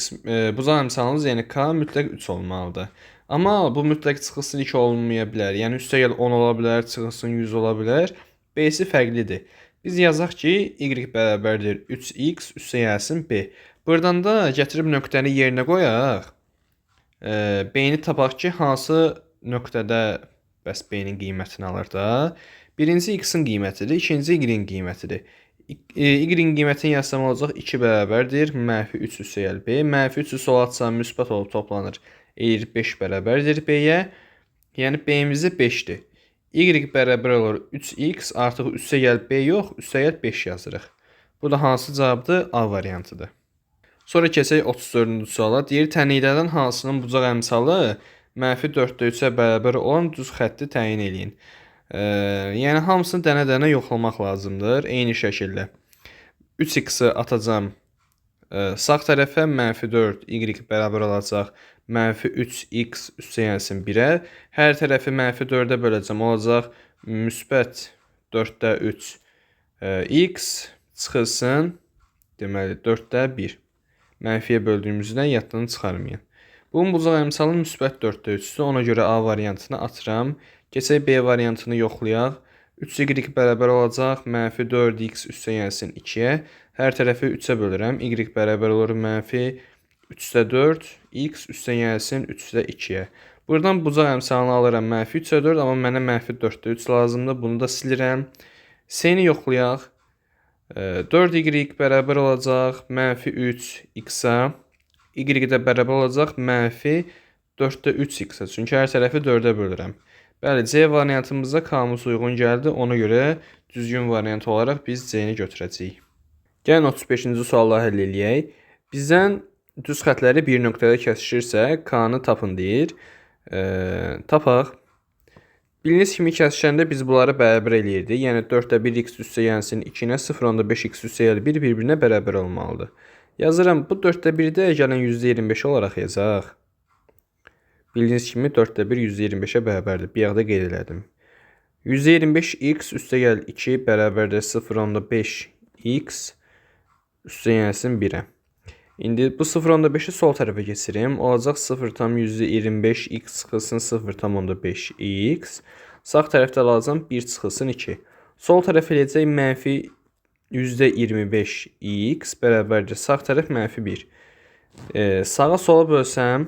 bucaq əmsalımız yəni k mütləq 3 olmalıdır. Amma bu mütləq çıxılsın 2 olmaya bilər. Yəni üstə gəl 10 ola bilər, çıxılsın 100 ola bilər. B-si fərqlidir. Biz yazaq ki, y bərabərdir 3x, üstə gəlsin b. Buradan da gətirib nöqtəni yerinə qoyaq. B-ni tapaq ki, hansı nöqtədə bəs B-nin qiymətini alır da. Birinci x-in qiymətidir, ikinci y-in qiymətidir. Y-in qiymətini yazsam olacaq 2 bərabərdir, -3 üstə gəl b. -3-ü sola atsam müsbət olub toplanır. Eləyir 5 bərabərdir b-yə. Yəni b-imizi 5-dir. Y bərabər olur 3x, artıq üstə gəl b yox, üstə gəl 5 yazırıq. Bu da hansı cavabdır? A variantıdır. Sonra keçək 34-cü suala. Deyir, tənliklərdən hansının bucaq əmsalı -4-3-ə bərabər olan düz xətti təyin eləyin. Yəni hamısını dənə-dənə yoxlamaq lazımdır. Eyni şəkildə 3x-i atacam sağ tərəfə, -4 y bərabər olacaq -3x üstə gəlsin 1-ə. Hər tərəfi -4-ə böləcəm, olacaq müsbət 4-də 3 x çıxılsın, deməli 4-də 1. Mənfiyə böldüyümüzdən yaddan çıxarmayın. Bunun bucaq əmsalı müsbət 4-də 3-dür, ona görə A variantını atıram. Keçək B variantını yoxlayaq. 3y bərabər olacaq -4x üstə gəlsin 2-yə. Hər tərəfi 3-ə bölürəm. Y bərabər olur -3-də 4, x üstə gəlsin 3-də 2-yə. Buradan bucaq əmsalını alıram -3-də 4, amma mənə -4-də 3 lazımdır. Bunu da silirəm. S-ni yoxlayaq. 4y bərabər olacaq -3x-a. Y də bərabər olacaq -4-də 3x-a. Çünki hər tərəfi 4-ə bölürəm. Bəli, C variantımızda K-mız uyğun gəldi. Ona görə düzgün variant olaraq biz C-ni götürəcəyik. Gəlin 35-ci sualları həll eləyək. Bizdən düz xətləri bir nöqtədə kəsişirsə, K-nı tapın deyir. Tapaq. Bildiyiniz kimi kəsişəndə biz bunları bərabər eləyirdik. Yəni 4-də 1x üstə gəlsin 2-nə, 0.5x üstə gəl 1 bir-birinə bərabər olmalıdır. Yazıram, bu 4-də 1-də gələn %25 olaraq yazaq. Bildiyiniz kimi 4-də 1 %25-ə bərabərdir. Bir yaxda qeyd elədim. %25x üstə gəl 2 bərabərdir 0.5x üstə gəlsin 1-ə. İndi bu 0.5-i sol tərəfə keçirim. Olacaq 0.25x çıxılsın 0.5x. Sağ tərəfdə alacam 1 çıxılsın 2. Sol tərəf eləyəcək -25x bərabərdir. Sağ tərəf -1. Sağa sola bölsəm,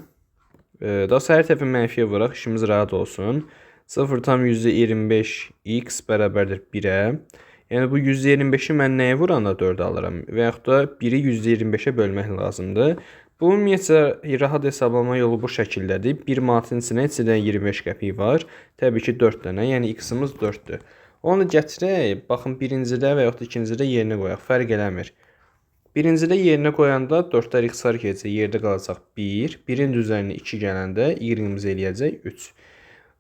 daha sonra hər tərəfi mənfiyə vuraq, işimiz rahat olsun. 0.25x bərabərdir 1-ə. Yəni bu 125-i mən nəyə vuranda 4 alıram və yaxud da 1-i 125-ə bölmək lazımdır. Bu ümumiyyətlə rahat hesablama yolu bu şəkildədir. 1 manatın içində içində 25 qəpik var. Təbii ki 4 dənə, yəni x-imiz 4-dür. Onu gətirək, baxın birincidə və yaxud da ikincidə yerinə qoyaq, fərq eləmir. Birincidə yerinə qoyanda 4-lər ixtisar edəcək, yerdə qalacaq 1. 1-in üzərinə 2 gələndə y-imiz eləyəcək 3.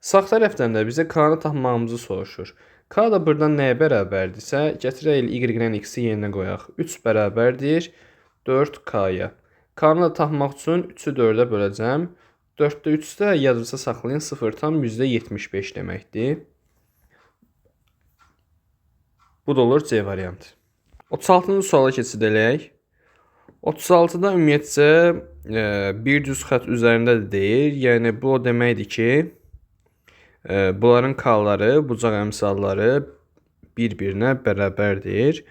Sağ tərəfdən də bizə k-nı tapmağımızı soruşur. K da buradan nəyə bərabərdirsə, gətirək y-dən x-i yerinə qoyaq. 3 bərabərdir 4k-ya. K-nı da tapmaq üçün 3-ü 4-ə böləcəm. 4-də 3-də yadınızda saxlayın 0,75 deməkdir. Bu da olur C variantı. 36-cı suala keçidək. 36-da ümumiyyətcə bir düz xətt üzərində də deyir. Yəni bu o deməkdir ki, bunların k-ları, bucaq əmsalları bir-birinə bərabərdir.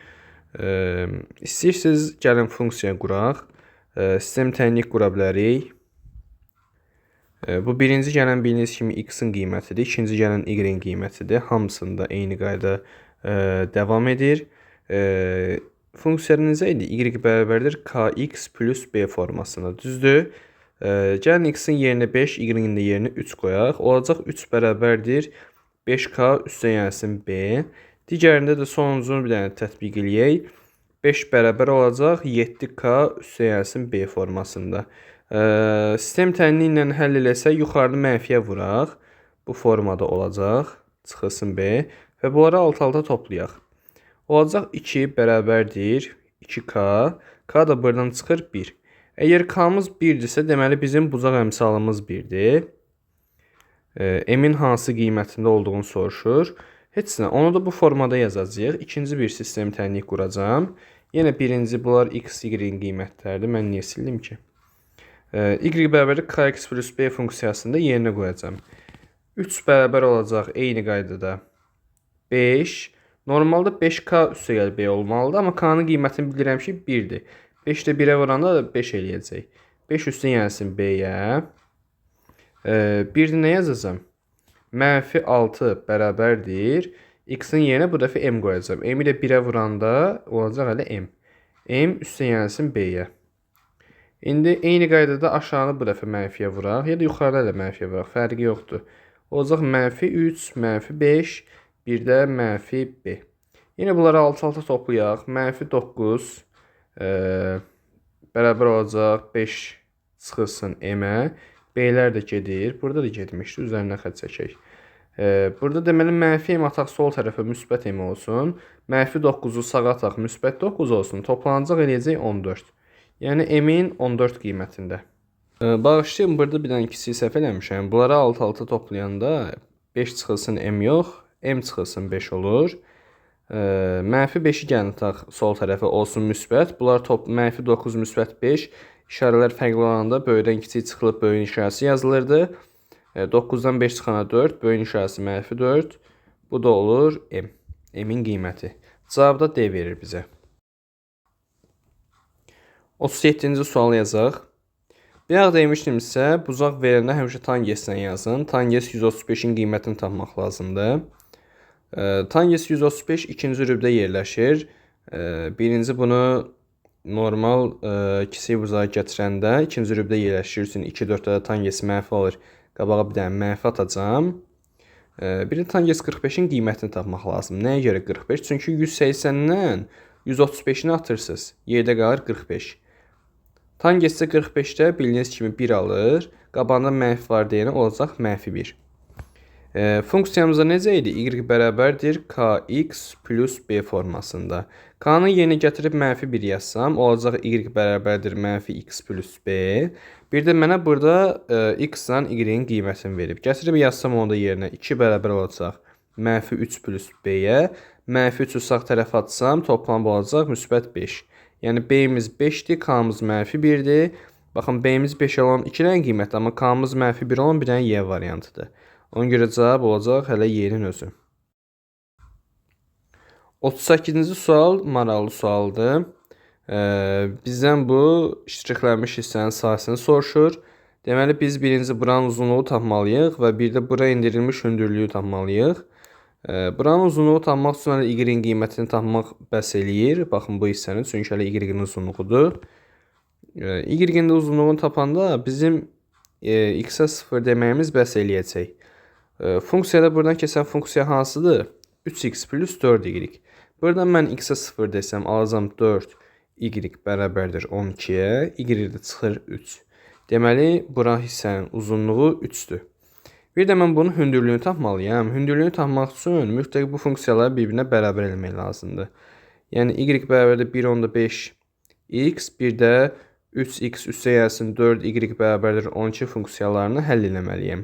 İstəyirsiniz gəlin funksiya quraq. Sistem tənlik qura bilərik. Bu birinci gələn bildiyiniz kimi x-in qiymətidir, ikinci gələn y-in qiymətidir. Hamısında eyni qayda davam edir. Funksiya necə idi? Y bərabərdir kx plus b formasında. Düzdür? Gəlin x-in yerinə 5, y-in də yerinə 3 qoyaq. Olacaq 3 bərabərdir 5k üstə b. Digərində də sonuncunu bir dənə tətbiq eləyək. 5 bərabər olacaq 7k üstə b formasında. Sistem tənliyi ilə həll eləsək, yuxarıda mənfiyə vuraq. Bu formada olacaq. Çıxılsın b. Və bunları alt-alta toplayaq. Olacaq 2 bərabərdir 2k. K da buradan çıxır 1. Əgər k-mız 1-dirsə, deməli bizim bucaq əmsalımız 1-dir. M-in hansı qiymətində olduğunu soruşur. Heç nə, onu da bu formada yazacağıq. İkinci bir sistem tənliyi quracağım. Yenə birinci bunlar x, y-in qiymətləridir. Mən niyə sildim ki? Y bərabərdir kx plus b funksiyasında yerinə qoyacağım. 3 bərabər olacaq eyni qaydada 5. Normalda 5k üstə b olmalıdır, amma k-nın qiymətini bilirəm ki 1-dir. 5-də 1-ə vuranda da 5 eləyəcək. 5 üstə b-yə. 1-də nə yazacağım? Mənfi 6 bərabərdir. X-in yerinə bu dəfə m qoyacağım. M-i də 1-ə vuranda olacaq hələ m. M üstə b-yə. İndi eyni qaydada aşağını bu dəfə mənfiyə vuraq, ya da yuxarıda da mənfiyə vuraq, fərqi yoxdur. Olacaq mənfi 3, mənfi 5, bir də mənfi b. Yine bunları alt-alta toplayaq. Mənfi 9 bərabər olacaq 5 çıxılsın m-ə. B-lər də gedir. Burada da getmişdi. Üzərinə xətt çəkək. Burada deməli mənfi m ataq sol tərəfə müsbət m olsun. Mənfi 9-u sağa ataq müsbət 9 olsun. Toplanacaq eləyəcək 14. Yəni m-in 14 qiymətində. Bağışlayın, burada bir dənə kiçik səhv eləmişəm. Bunları alt-alta toplayanda 5 çıxılsın m yox, m çıxılsın 5 olur. Mənfi 5-i gəlin ataq sol tərəfə olsun müsbət. Bunlar mənfi 9 müsbət 5. İşarələr fərqli olanda böyüdən kiçik çıxılıb böyüyün işarəsi yazılırdı. 9-dan 5 çıxana 4, böyüyün işarəsi mənfi 4. Bu da olur m. M-in qiyməti. Cavabda D verir bizə. 37-ci sual yazaq. Bayaq demişdimsə, bucaq verəndə həmişə tangesdən yazın. Tanges 135-in qiymətini tapmaq lazımdır. Tanges 135 ikinci rübdə yerləşir. Birinci bunu normal kiçik bucağa gətirəndə ikinci rübdə yerləşir üçün 2-4-də tanges mənfi olur. Qabağa bir dənə mənfi atacağım. Bir də tanges 45-in qiymətini tapmaq lazım. Nəyə görə 45? Çünki 180-dən 135-ini atırsınız. Yerdə qalır 45. Tangesdə 45-də bildiyiniz kimi 1 alır. Qabağında mənfi var deyənə olacaq mənfi 1. Funksiyamızda necə idi? Y bərabərdir kx plus b formasında. K-nı yerinə gətirib mənfi 1 yazsam, olacaq y bərabərdir mənfi x plus b. Bir də mənə burada x-dan y-in qiymətini verib. Gətirib yazsam onda yerinə 2 bərabər olacaq mənfi 3 plus b-yə. Mənfi 3-ü sağ tərəfə atsam, toplam olacaq müsbət 5. Yəni b-miz 5-dir, k-mız mənfi 1-dir. Baxın, b-miz 5 olan 2 dənə qiymətdir, amma k-mız mənfi 1 olan bir dənə y variantıdır. Ona görə cavab olacaq hələ y-nin özü. 38-ci sual maraqlı sualdır. Bizdən bu iştiraklanmış hissənin sahəsini soruşur. Deməli, biz birinci buranın uzunluğu tapmalıyıq və bir də bura endirilmiş hündürlüyü tapmalıyıq. Buranın uzunluğu tapmaq üçün hələ y-in qiymətini tapmaq bəs eləyir. Baxın bu hissənin, çünki hələ y-in uzunluğudur. Y-in də uzunluğunu tapanda bizim x-ə 0 deməyimiz bəs eləyəcək. Funksiyada buradan keçən funksiya hansıdır? 3x plus 4y. Buradan mən x-ə 0 desəm, alacam 4y bərabərdir 12-yə, y də çıxır 3. Deməli, bura hissənin uzunluğu 3-dür. Bir də mən bunun hündürlüyünü tapmalıyam. Hündürlüyünü tapmaq üçün mütləq bu funksiyaları bir-birinə bərabər eləmək lazımdır. Yəni, y bərabərdir 1/5 x, bir də 3x üstə gəlsin 4y bərabərdir 12 funksiyalarını həll eləməliyəm.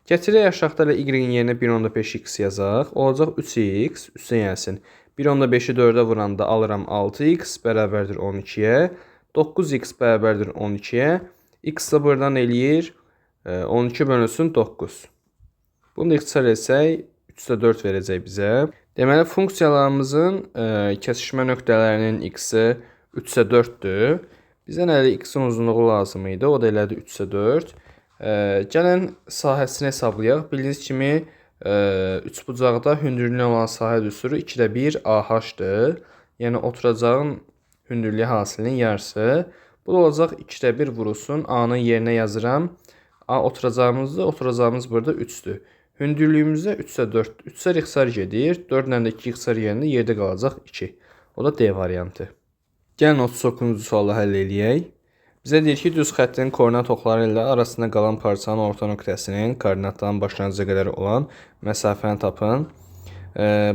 Gətirək aşağıda y-in yerinə 1.5x yazaq. Olacaq 3x üstə gəlsin 1.5-i 4-ə vuranda alıram 6x bərabərdir 12-yə. 9x bərabərdir 12-yə. X də buradan eləyir 12 bölünsün 9. Bunu da ixtisar etsək 3-də 4 verəcək bizə. Deməli, funksiyalarımızın kəsişmə nöqtələrinin x-i 3-də 4-dür. Bizə nədir? X-in uzunluğu lazım idi. O da elədi 3-də 4. Gəlin sahəsini hesablayaq. Bildiyiniz kimi, üçbucaqda hündürlüyü olan sahə düsturu 2-də 1 AH-dır. Yəni, oturacağın hündürlüyü hasilinin yarısı. Bu da olacaq 2-də 1 vurulsun. A-nın yerinə yazıram. A oturacağımız burada 3-dür. Hündürlüyümüzdə 3-də 4. 3-lər ixtisar gedir. 4 ilə də 2 ixtisar yerində yerdə qalacaq 2. O da D variantı. Gəlin 39-cu sualı həll eləyək. Bizə deyir ki, düz xəttin koordinat oxları ilə arasında qalan parçanın orta nöqtəsinin koordinatların başlanğıca qədər olan məsafəni tapın.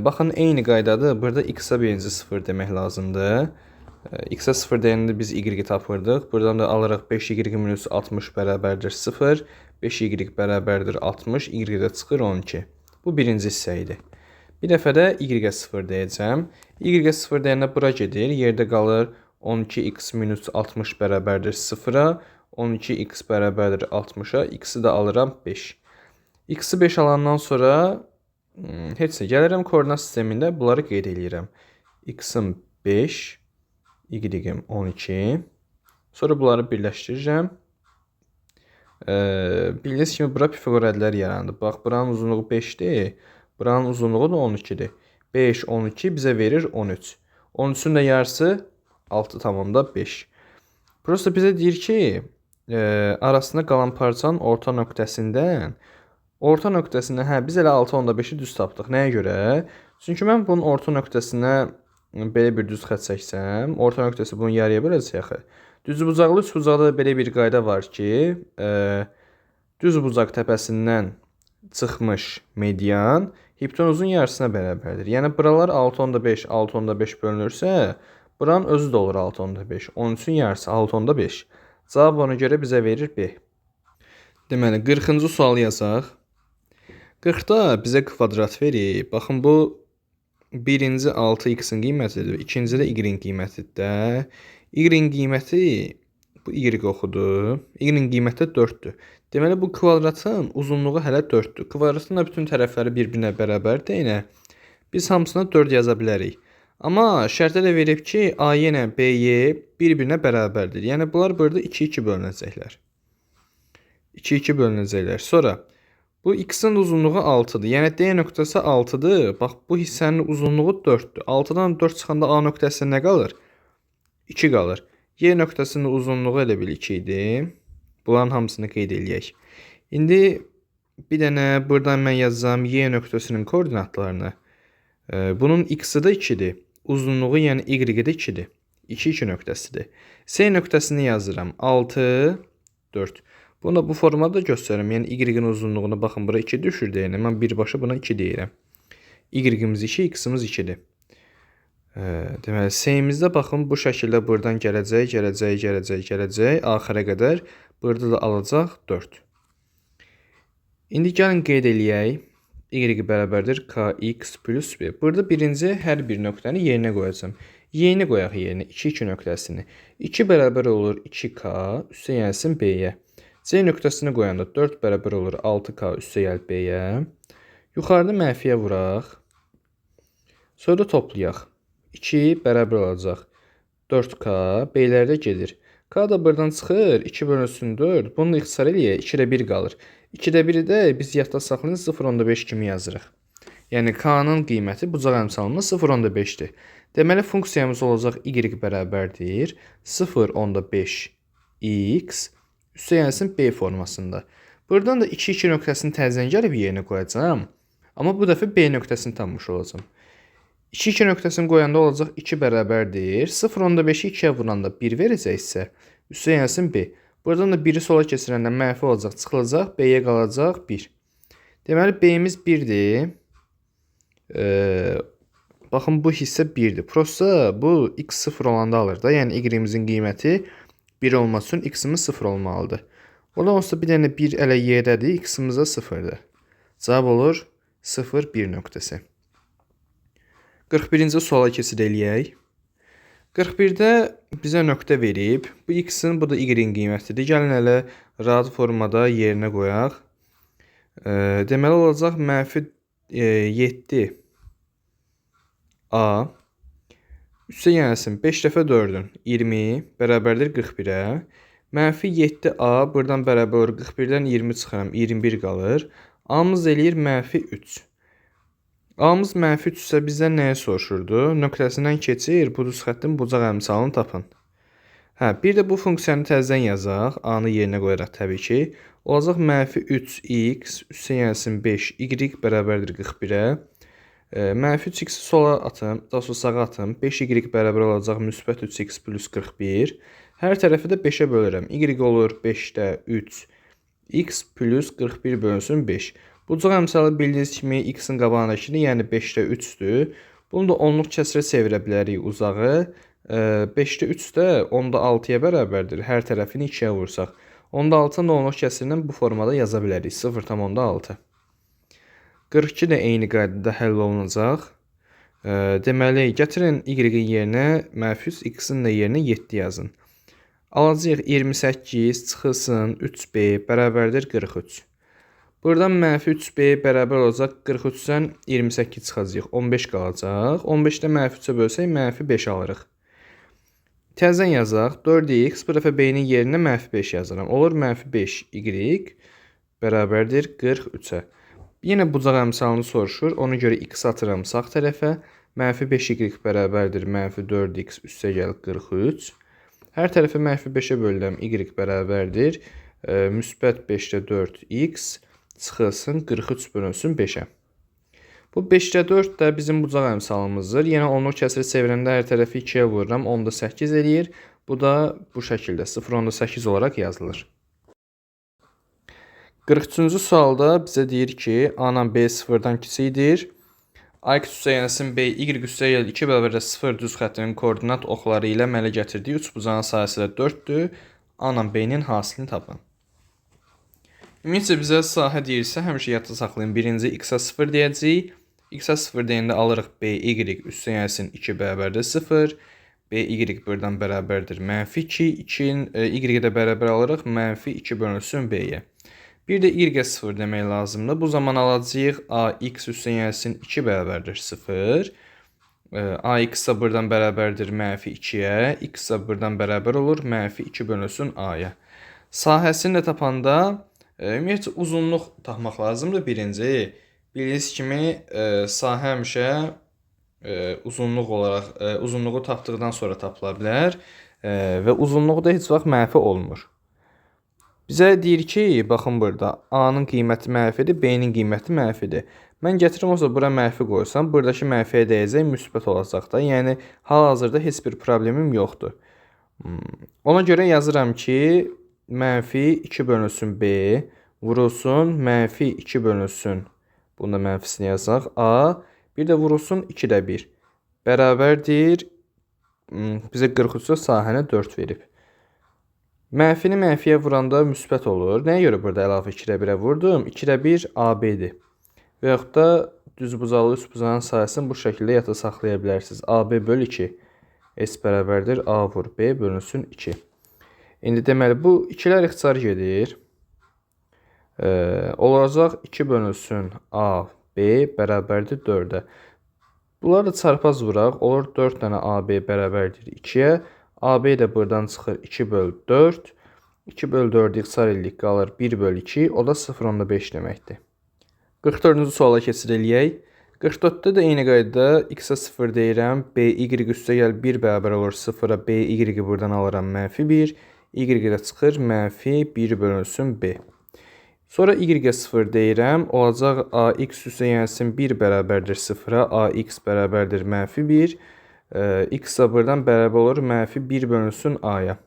Baxın, eyni qaydadır. Burada x-a birinci 0 demək lazımdır. X-a 0 deyəndə biz y-i tapırdıq. Buradan da alırıq 5y minus 60 bərabərdir 0. 5y bərabərdir 60. Y də çıxır 12. Bu birinci hissə idi. Bir dəfə də y-ə 0 deyəcəm. Y-ə 0 deyəndə bura gedir. Yerdə qalır 12x minus 60 bərabərdir 0-a. 12x bərabərdir 60-a. X-i də alıram 5. X-i 5 alandan sonra heç nə. Gəlirəm koordinat sistemində bunları qeyd edirəm. X-im 5, y-im 12. Sonra bunları birləşdirirəm. Bildiyiniz kimi bura Pifaqor ədləri yarandı. Bax, buranın uzunluğu 5-dir. Buranın uzunluğu da 12-dir. 5, 12 bizə verir 13. 13-ün də yarısı 6,5. Prosta bizə deyir ki, arasında qalan parçanın orta nöqtəsindən biz elə 6,5-i düz tapdıq. Nəyə görə? Çünki mən bunun orta nöqtəsinə belə bir düz xətt çəksəm, orta nöqtəsi bunu yarıya böləcək. Düzbucaqlı üçbucaqda da belə bir qayda var ki, düzbucaq təpəsindən çıxmış median hipotenuzun yarısına bərabərdir. Yəni, buralar 6,5, 6,5 bölünürsə, buranın özü də olur 6,5. 13-ün yarısı 6,5. Cavab ona görə bizə verir B. Deməli, 40-cı sualı yazaq. 40-da bizə kvadrat verir. Baxın, bu birinci 6x-in qiymətidir, ikinci də y-in qiymətidir. Y-in qiyməti, bu y oxudur, y-in qiyməti 4-dür. Deməli, bu kvadratın uzunluğu hələ 4-dür. Kvadratın da bütün tərəfləri bir-birinə bərabərdir. Yəni, biz hamısına 4 yaza bilərik. Amma şərtdə də verib ki, A-y ilə B-y bir-birinə bərabərdir. Yəni, bunlar burada 2-2 bölünəcəklər. 2-2 bölünəcəklər. Sonra, bu x-in uzunluğu 6-dır. Yəni, D nöqtəsi 6-dır. Bax, bu hissənin uzunluğu 4-dür. 6-dan 4 çıxanda A nöqtəsində nə qalır? 2 qalır. Y nöqtəsinin uzunluğu elə bil 2 idi. Bunların hamısını qeyd eləyək. İndi bir dənə buradan mən yazacağım Y nöqtəsinin koordinatlarını. Bunun x-i də 2-dir. Uzunluğu, yəni y-i də 2-dir. 2-2 nöqtəsidir. S nöqtəsini yazıram. 6, 4. Bunu da bu formada göstərim. Yəni, y-in uzunluğunu, baxın, bura 2 düşür deyəni. Mən birbaşa buna 2 deyirəm. Y-imiz 2, x-imiz 2-dir. Deməli, S-imizdə, baxın, bu şəkildə buradan gələcək, axıra qədər. Burada da alacaq 4. İndi gəlin qeyd eləyək. Y bərabərdir kx plus b. Burada birinci hər bir nöqtəni yerinə qoyacam. Y-ni qoyaq yerinə, 2-2 nöqtəsini. 2 bərabər olur 2k, üstə gəlsin b-yə. C nöqtəsini qoyanda 4 bərabər olur 6k, üstə gəl b-yə. Yuxarıda mənfiyə vuraq. Sonra toplayaq. 2 bərabər olacaq 4k, b-lərdə gedir. K da buradan çıxır, 2 bölünsün 4. Bunu ixtisar eləyək, 2-də 1 qalır. 2-də 1-i də biz yadda saxlayın 0,5 kimi yazırıq. Yəni, K-nın qiyməti bucaq əmsalımız 0,5-dir. Deməli, funksiyamız olacaq y bərabərdir 0,5 x üstə gəlsin b formasında. Buradan da 2-2 nöqtəsini təzən gəlib yerinə qoyacağam. Amma bu dəfə b nöqtəsini tapmış olacağım. 2-2 nöqtəsini qoyanda olacaq 2 bərabərdir. 0,5-i 2-yə vuranda 1 verəcəksə, üstə gəlsin b. Buradan da 1-i sola keçirəndə mənfi olacaq, çıxılacaq, b-yə qalacaq 1. Deməli, b-imiz 1-dir. Baxın, bu hissə 1-dir. Prosta bu x 0 olanda alır da, yəni y-imizin qiyməti 1 olması üçün x-imiz 0 olmalıdır. O da olsa bir dənə 1 ələ yerdədir, x-imiz də 0-dır. Cavab olur 0, 1 nöqtəsi. 41-ci suala keçid eləyək. 41-də bizə nöqtə verib. Bu x-in, bu da y-in qiymətidir. Gəlin elə rahat formada yerinə qoyaq. Deməli olacaq mənfi 7 a üstə gəlsin 5 dəfə 4-ün 20 bərabərdir 41-ə. Mənfi 7a buradan bərabər olur 41-dən 20 çıxıram 21 qalır. A-mız eləyir mənfi 3. A-mız mənfi 3 isə bizdən nəyə soruşurdu? Nöqtəsindən keçir, bu düz xəttin bucaq əmsalını tapın. Bir də bu funksiyanı təzədən yazaq. A-nı yerinə qoyaraq təbii ki. Olacaq mənfi 3x üstə gəlsin 5 y bərabərdir 41-ə. Mənfi 3x sola atım, daha sonra sağa atım. 5y bərabər olacaq müsbət 3x plus 41. Hər tərəfi də 5-ə bölürəm. Y olur 5-də 3 x plus 41 bölünsün 5. Bucaq əmsalı bildiyiniz kimi x-in qabağındakıdır, yəni 5-də 3-dür. Bunu da onluq kəsrə çevirə bilərik uzağı. 5-də 3 də 10-da 6-ya bərabərdir. Hər tərəfini 2-yə vursaq. 10-da 6-nı da onluq kəsrindən bu formada yaza bilərik. 0,6. 42 də eyni qaydada həll olunacaq. Deməli, gətirin y-in yerinə mənfi x-in də yerinə 7 yazın. Alacağıq 28 çıxılsın 3b bərabərdir 43. Buradan mənfi 3b bərabər olacaq 43-dən 28 çıxacaq. 15 qalacaq. 15-də mənfi 3-ə bölsək mənfi 5 alırıq. Təzədən yazaq. 4x bu dəfə b-nin yerinə mənfi 5 yazıram. Olur mənfi 5y bərabərdir 43-ə. Yenə bucaq əmsalını soruşur. Ona görə x atıram sağ tərəfə. Mənfi 5y bərabərdir mənfi 4x üstə gəl 43. Hər tərəfə mənfi 5-ə bölürəm, y bərabərdir. Müsbət 5-də 4x çıxılsın 43 bölünsün 5-ə. Bu 5-də 4 də bizim bucaq əmsalımızdır. Yəni onluq kəsrə çevirəndə hər tərəfi 2-yə vururam, 10-da 8 eləyir. Bu da bu şəkildə 0,8 olaraq yazılır. 43-cü sualda bizə deyir ki, A-dan B 0-dan kiçikdir. X üstə gəlsin B, y üstə gəl 2 bərabər 0 düz xəttinin koordinat oxları ilə əmələ gətirdiyi 3 bucağın sayəsi də 4-dür. A-dan B-nin hasilini tapın. Ümumiyyətcə bizə sahə deyirsə, həmişə yadda saxlayın. Birinci x-a 0 deyəcəyik. X-a 0 deyəndə alırıq B, y üstə gəlsin 2 bərabərdir 0. B, y buradan bərabərdir mənfi 2. 2-in y də bərabər alırıq mənfi 2 bölünsün B-yə. Bir də y-ə 0 demək lazımdır. Bu zaman alacağıq ax üstə gəlsin 2 bərabərdir 0. Ax da buradan bərabərdir mənfi 2-yə. X da buradan bərabər olur mənfi 2 bölünsün a-ya. Sahəsini də tapanda ümumiyyətcə uzunluq tapmaq lazımdır birinci. Bildiyiniz kimi sahə həmişə uzunluğu tapdıqdan sonra tapıla bilər və uzunluğu da heç vaxt mənfi olmur. Bizə deyir ki, baxın burada A-nın qiyməti mənfidir, B-nin qiyməti mənfidir. Mən gətirim olsa bura mənfi qoysam, buradakı mənfiyə dəyəcək müsbət olacaq da. Yəni hal-hazırda heç bir problemim yoxdur. Ona görə yazıram ki, mənfi 2 bölünsün B vurulsun mənfi 2 bölünsün. Bunun da mənfisini yazaq A. Bir də vurulsun 2-də 1. Bərabərdir. Bizə 43-də sahəni 4 verib. Mənfini mənfiyə vuranda müsbət olur. Nəyə görə burada əlavə 2-də 1-ə vurdum? 2-də 1 AB-dir. Və yaxud da düzbucaqlı üçbucağın sayəsini bu şəkildə yadda saxlaya bilərsiniz. AB böl 2. S bərabərdir A vur B bölünsün 2. İndi deməli bu 2-lər ixtisar gedir. Olacaq 2 bölünsün A B bərabərdir 4-ə. Bunları da çarpaz vuraq. Olur 4 dənə AB bərabərdir 2-yə. AB də buradan çıxır 2 böl 4. 2 böl 4 ixtisar edirik qalır 1 böl 2. O da 0,5 deməkdir. 44-cü suala keçid eləyək. 44-də də eyni qaydada x-a 0 deyirəm. B, y üstə gəl 1 bərabər olur 0-a. B, y buradan alıram mənfi 1. Y də çıxır mənfi 1 bölünsün B. Sonra y-ə 0 deyirəm. Olacaq ax üstə gəlsin 1 bərabərdir 0-a. Ax bərabərdir mənfi 1. X da buradan bərabər olur mənfi 1 bölünsün a-ya.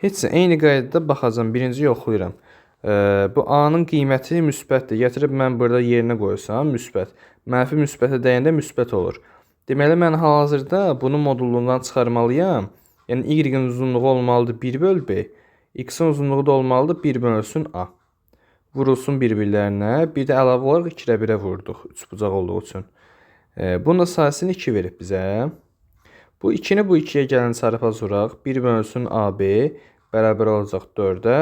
Heç eyni qaydada baxacam. Birinci yoxlayıram. Bu a-nın qiyməti müsbətdir. Gətirib mən burada yerinə qoysam müsbət. Mənfi müsbətə dəyəndə müsbət olur. Deməli mən hal-hazırda bunu modulundan çıxarmalıyam. Yəni y-in uzunluğu olmalıdır 1 böl b. X-in uzunluğu da olmalıdır 1 bölsün a. Vurulsun bir-birlərinə. Bir də əlavə olaraq 2-də 1-ə vurduq. 3 bucaq olduğu üçün. Bunun da sayəsini 2 verib bizə. Bu 2-ni bu 2-yə gələn sərfə vuraq. 1 bölsün AB bərabər olacaq 4-ə.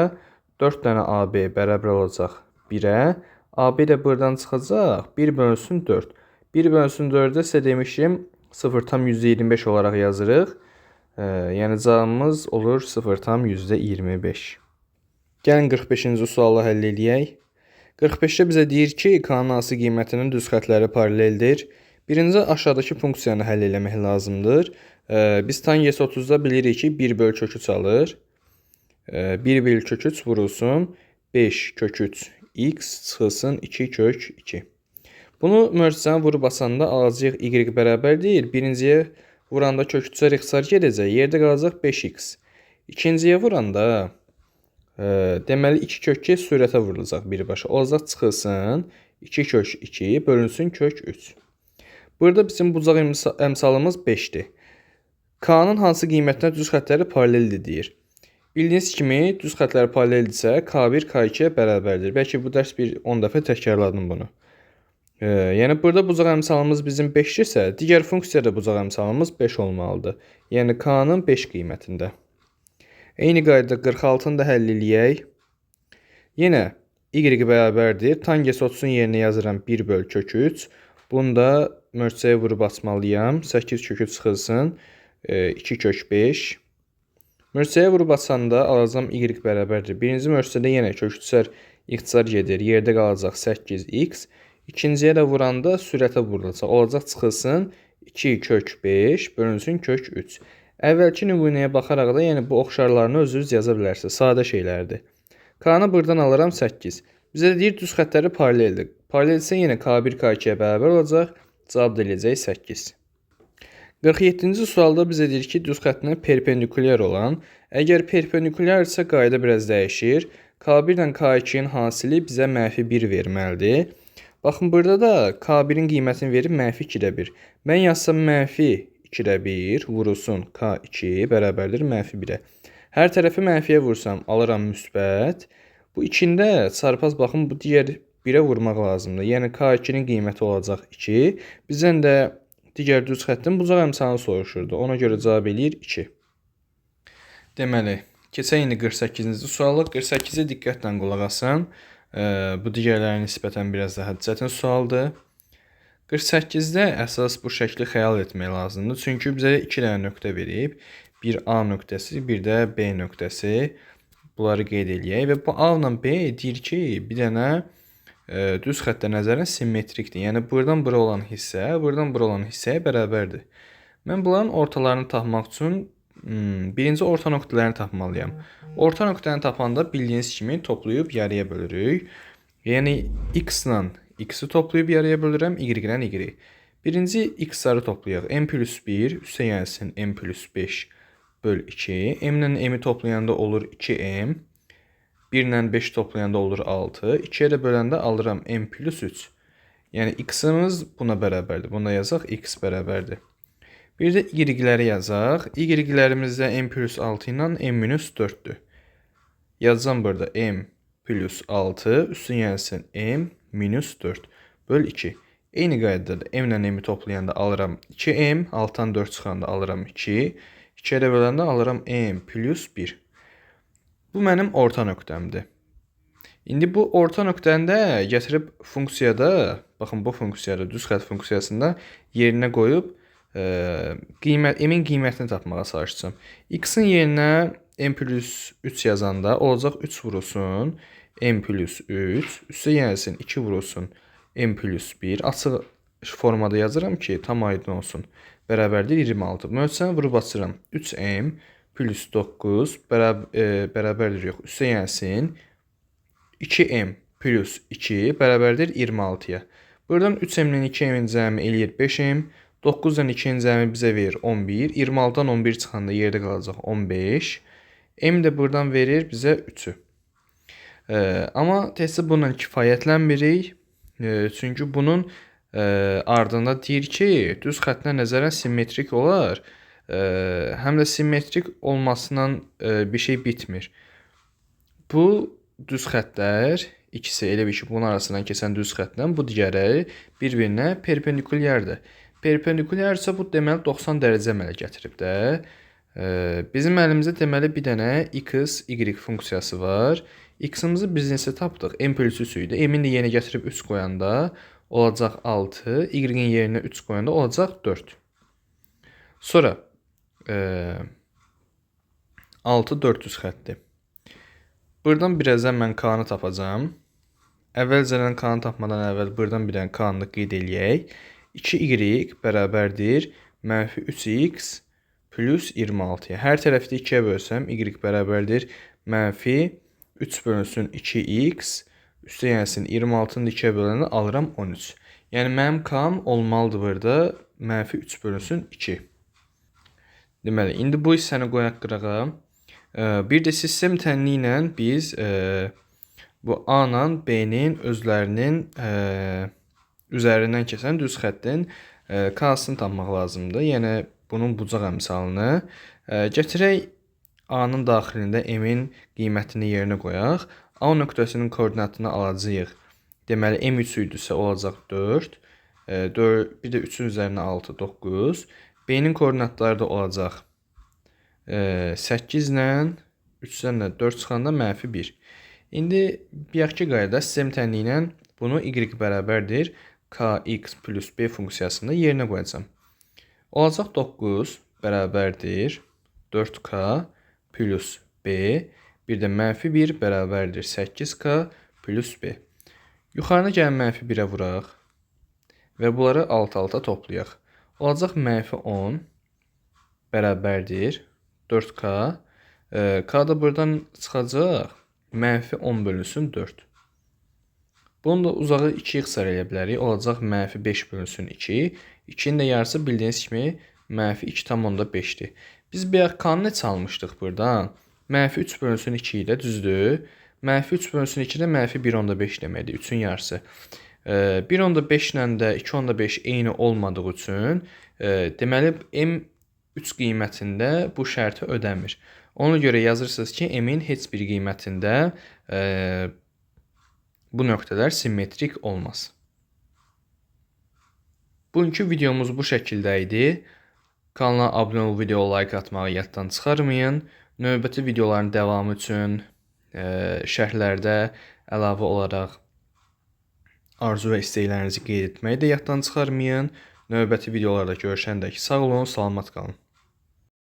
4 dənə AB bərabər olacaq 1-ə. AB də buradan çıxacaq. 1 bölsün 4. 1 bölsün 4-ə sizə demişim 0,25 olaraq yazırıq. Yəni cavabımız olur 0,25. Gəlin 45-ci sualı həll edək. 45-də bizə deyir ki, K-nın hansı qiymətinin düz xətləri paraleldir. Birinci aşağıdakı funksiyanı həll eləmək lazımdır. Biz tan yes 30-da bilirik ki, 1 böl kök 3 alır. 1 böl kök 3 vurulsun 5 kök 3 x çıxılsın 2 kök 2. Bunu möcüzəni vurub basanda alacağıq y bərabər deyil. Birinciyə vuranda kök 3-ə ixtisar gedəcək. Yerdə qalacaq 5x. İkinciyə vuranda deməli 2 kök 2 sürətə vurulacaq birbaşa. Olacaq çıxılsın 2 kök 2 bölünsün kök 3. Burada bizim bucaq əmsalımız 5-dir. K-nın hansı qiymətinə düz xətləri paraleldir deyir. Bildiyiniz kimi düz xətlər paraleldirsə K1 K2-yə bərabərdir. Bəlkə bu dərs bir 10 dəfə təkrarladım bunu. Yəni burada bucaq əmsalımız bizim 5-dirsə, digər funksiyada bucaq əmsalımız 5 olmalıdır. Yəni K-nın 5 qiymətində. Eyni qaydada 46-nı da həll eləyək. Yenə y bərabərdir. Tan yes 30-un yerinə yazıram 1 böl kök 3. Bunu da möcüzəyə vurub açmalıyam. 8 kök 3 çıxılsın 2 kök 5. Möcüzəyə vurub açanda alacağım y bərabərdir. Birinci möcüzədə yenə kök 3-lər ixtisar gedir. Yerdə qalacaq 8x. İkinciyə də vuranda sürətə vurulacaq. Olacaq çıxılsın 2 kök 5 bölünsün kök 3. Əvvəlki nümunəyə baxaraq da yəni bu oxşarlarını özünüz yaza bilərsiniz. Sadə şeylərdir. K-nı buradan alıram 8. Bizə deyir düz xətləri paraleldir. Paraleldirsə yenə K1 K2-yə bərabər olacaq. Cavab da eləyəcək 8. 47-ci sualda bizə deyir ki, düz xəttinə perpendikulyar olan, əgər perpendikulyarsa qayda biraz dəyişir. K1 ilə K2-nin hasili bizə -1 verməlidir. Baxın, burada da K1-in qiymətini verib -2-də 1. Mən yazsam -2-də 1 vurulsun K2 bərabərdir -1-ə. Hər tərəfi mənfiyə vursam alıram müsbət. Bu içində çarpaz baxın bu digər 1-ə vurmaq lazımdır. Yəni K2-nin qiyməti olacaq 2. Bizdən də digər düz xəttin bucaq əmsalını soruşurdu. Ona görə cavab eləyir 2. Deməli, keçək indi 48-ci suala. 48-ə diqqətlə qulaq asın. Bu digərlərinə nisbətən biraz daha çətin sualdır. 48-də əsas bu şəkli xəyal etmək lazımdır. Çünki bizə 2 dənə nöqtə verib. Bir A nöqtəsi, bir də B nöqtəsi. Bunları qeyd eləyək və bu A ilə B deyir ki, bir dənə düz xəttə nəzərən simmetrikdir. Yəni buradan bura olan hissə, buradan bura olan hissəyə bərabərdir. Mən bunların ortalarını tapmaq üçün birinci orta nöqtələrini tapmalıyam. Orta nöqtəni tapanda bildiyiniz kimi toplayıb yarıya bölürük. Yəni x ilə x-i toplayıb yarıya bölürəm, y ilə y. Birinci x-ları toplayaq. M plus 1 üstə gəlsin M plus 5 böl 2. M ilə m-i toplayanda olur 2m. 1 ilə 5 toplayanda olur 6. 2-yə də böləndə alıram m plus 3. Yəni x-imiz buna bərabərdir. Buna yazaq x bərabərdir. Bir də y-ləri yazaq. Y-lərimiz də m plus 6 ilə m minus 4-dür. Yazacam burada m plus 6 üstün gəlsin m minus 4 böl 2. Eyni qaydada m ilə m-i toplayanda alıram 2m, 6-dan 4 çıxanda alıram 2. 2-yə də böləndə alıram m plus 1. Bu mənim orta nöqtəmdir. İndi bu orta nöqtəndə gətirib funksiyada, baxın bu funksiyada, düz xətt funksiyasında yerinə qoyub m-in qiymətini tapmağa çalışacağım. X-in yerinə m plus 3 yazanda olacaq 3 vurulsun m plus 3, üstə gəlsin 2 vurulsun m plus 1. Açıq formada yazıram ki, tam aydın olsun. Bərabərdir 26. Möcüzəni vurub açıram. 3m plus 9 bərabərdir yox. Üstə gəlsin 2m plus 2 bərabərdir 26-ya. Buradan 3m-nin 2m-in cəmi eləyir 5m. 9-dan 2-nin cəmi bizə verir 11. 26-dan 11 çıxanda yerdə qalacaq 15. M də buradan verir bizə 3-ü. Amma təhsil bununla kifayətlənmirik. Çünki bunun ardında deyir ki, düz xəttinə nəzərən simmetrik olar. həm də simmetrik olmasından bir şey bitmir. Bu düz xəttlər ikisi elə bir ki, bunun arasından keçən düz xəttlə bu digəri bir-birinə perpendikulyardır. Perpendikulyarsa bu deməli 90 dərəcə əmələ gətirib də. Bizim əlimizdə deməli bir dənə x, y funksiyası var. X-imizi biz neçə tapdıq? M plus 3 idi. M-i də yenə gətirib 3 qoyanda olacaq 6. Y-in yerinə 3 qoyanda olacaq 4. Sonra 6 400 xətti. Buradan birazdan mən k-nı tapacağam. Əvvəlcədən k-nı tapmadan əvvəl buradan bir dənə k-nı qeyd eləyək. 2y bərabərdir -3x plus 26-ya. Hər tərəfdə 2-yə bölsəm, y bərabərdir -3 bölünsün 2x üstə gəlsin 26-nı 2-yə böləndə alıram 13. Yəni mənim k-m olmalıdır burada -3 bölünsün 2. Deməli, indi bu hissəni qoyaq qırağa. Bir də sistem tənliyi ilə biz bu A ilə B-nin özlərinin üzərindən keçən düz xəttin k-sını tapmaq lazımdır. Yəni bunun bucaq əmsalını gətirək A-nın daxilində M-in qiymətini yerinə qoyaq. A nöqtəsinin koordinatını alacağıq. Deməli M3 idisə olacaq 4. Bir də 3-ün üzərinə 6 9. B-nin koordinatları da olacaq 8 ilə 3-dən də 4 çıxanda -1. İndi bayaqki qaydada sistem tənliyi ilə bunu y bərabərdir kx plus b funksiyasında yerinə qoyacağam. Olacaq 9 bərabərdir 4k plus b, bir də -1 bərabərdir 8k plus b. Yuxarına gələn -1-ə vuraq və bunları alt-alta toplayaq. Olacaq -10 bərabərdir 4k. K da buradan çıxacaq -10 bölünsün 4. Bunu da uzağı 2 ixtisar edə bilərik. Olacaq -5 bölünsün 2. 2-nin də yarısı bildiyiniz kimi -2,5-dir. Biz bayaq k-nı neçə almışdıq buradan? -3 bölünsün 2 ilə düzdür. -3 bölünsün 2 də -1,5 deməkdir. 3-ün yarısı. 1,5 ilə də 2,5 eyni olmadığı üçün deməli M3 qiymətində bu şərti ödəmir. Ona görə yazırsınız ki, M-in heç bir qiymətində bu nöqtələr simmetrik olmaz. Bugünkü videomuz bu şəkildə idi. Kanala abunə olub videoya like atmağı yaddan çıxarmayın. Növbəti videoların davamı üçün şərhlərdə əlavə olaraq arzu və istəklərinizi qeyd etməyi də yaddan çıxarmayın. Növbəti videolarda görüşəndək sağ olun, salamat qalın.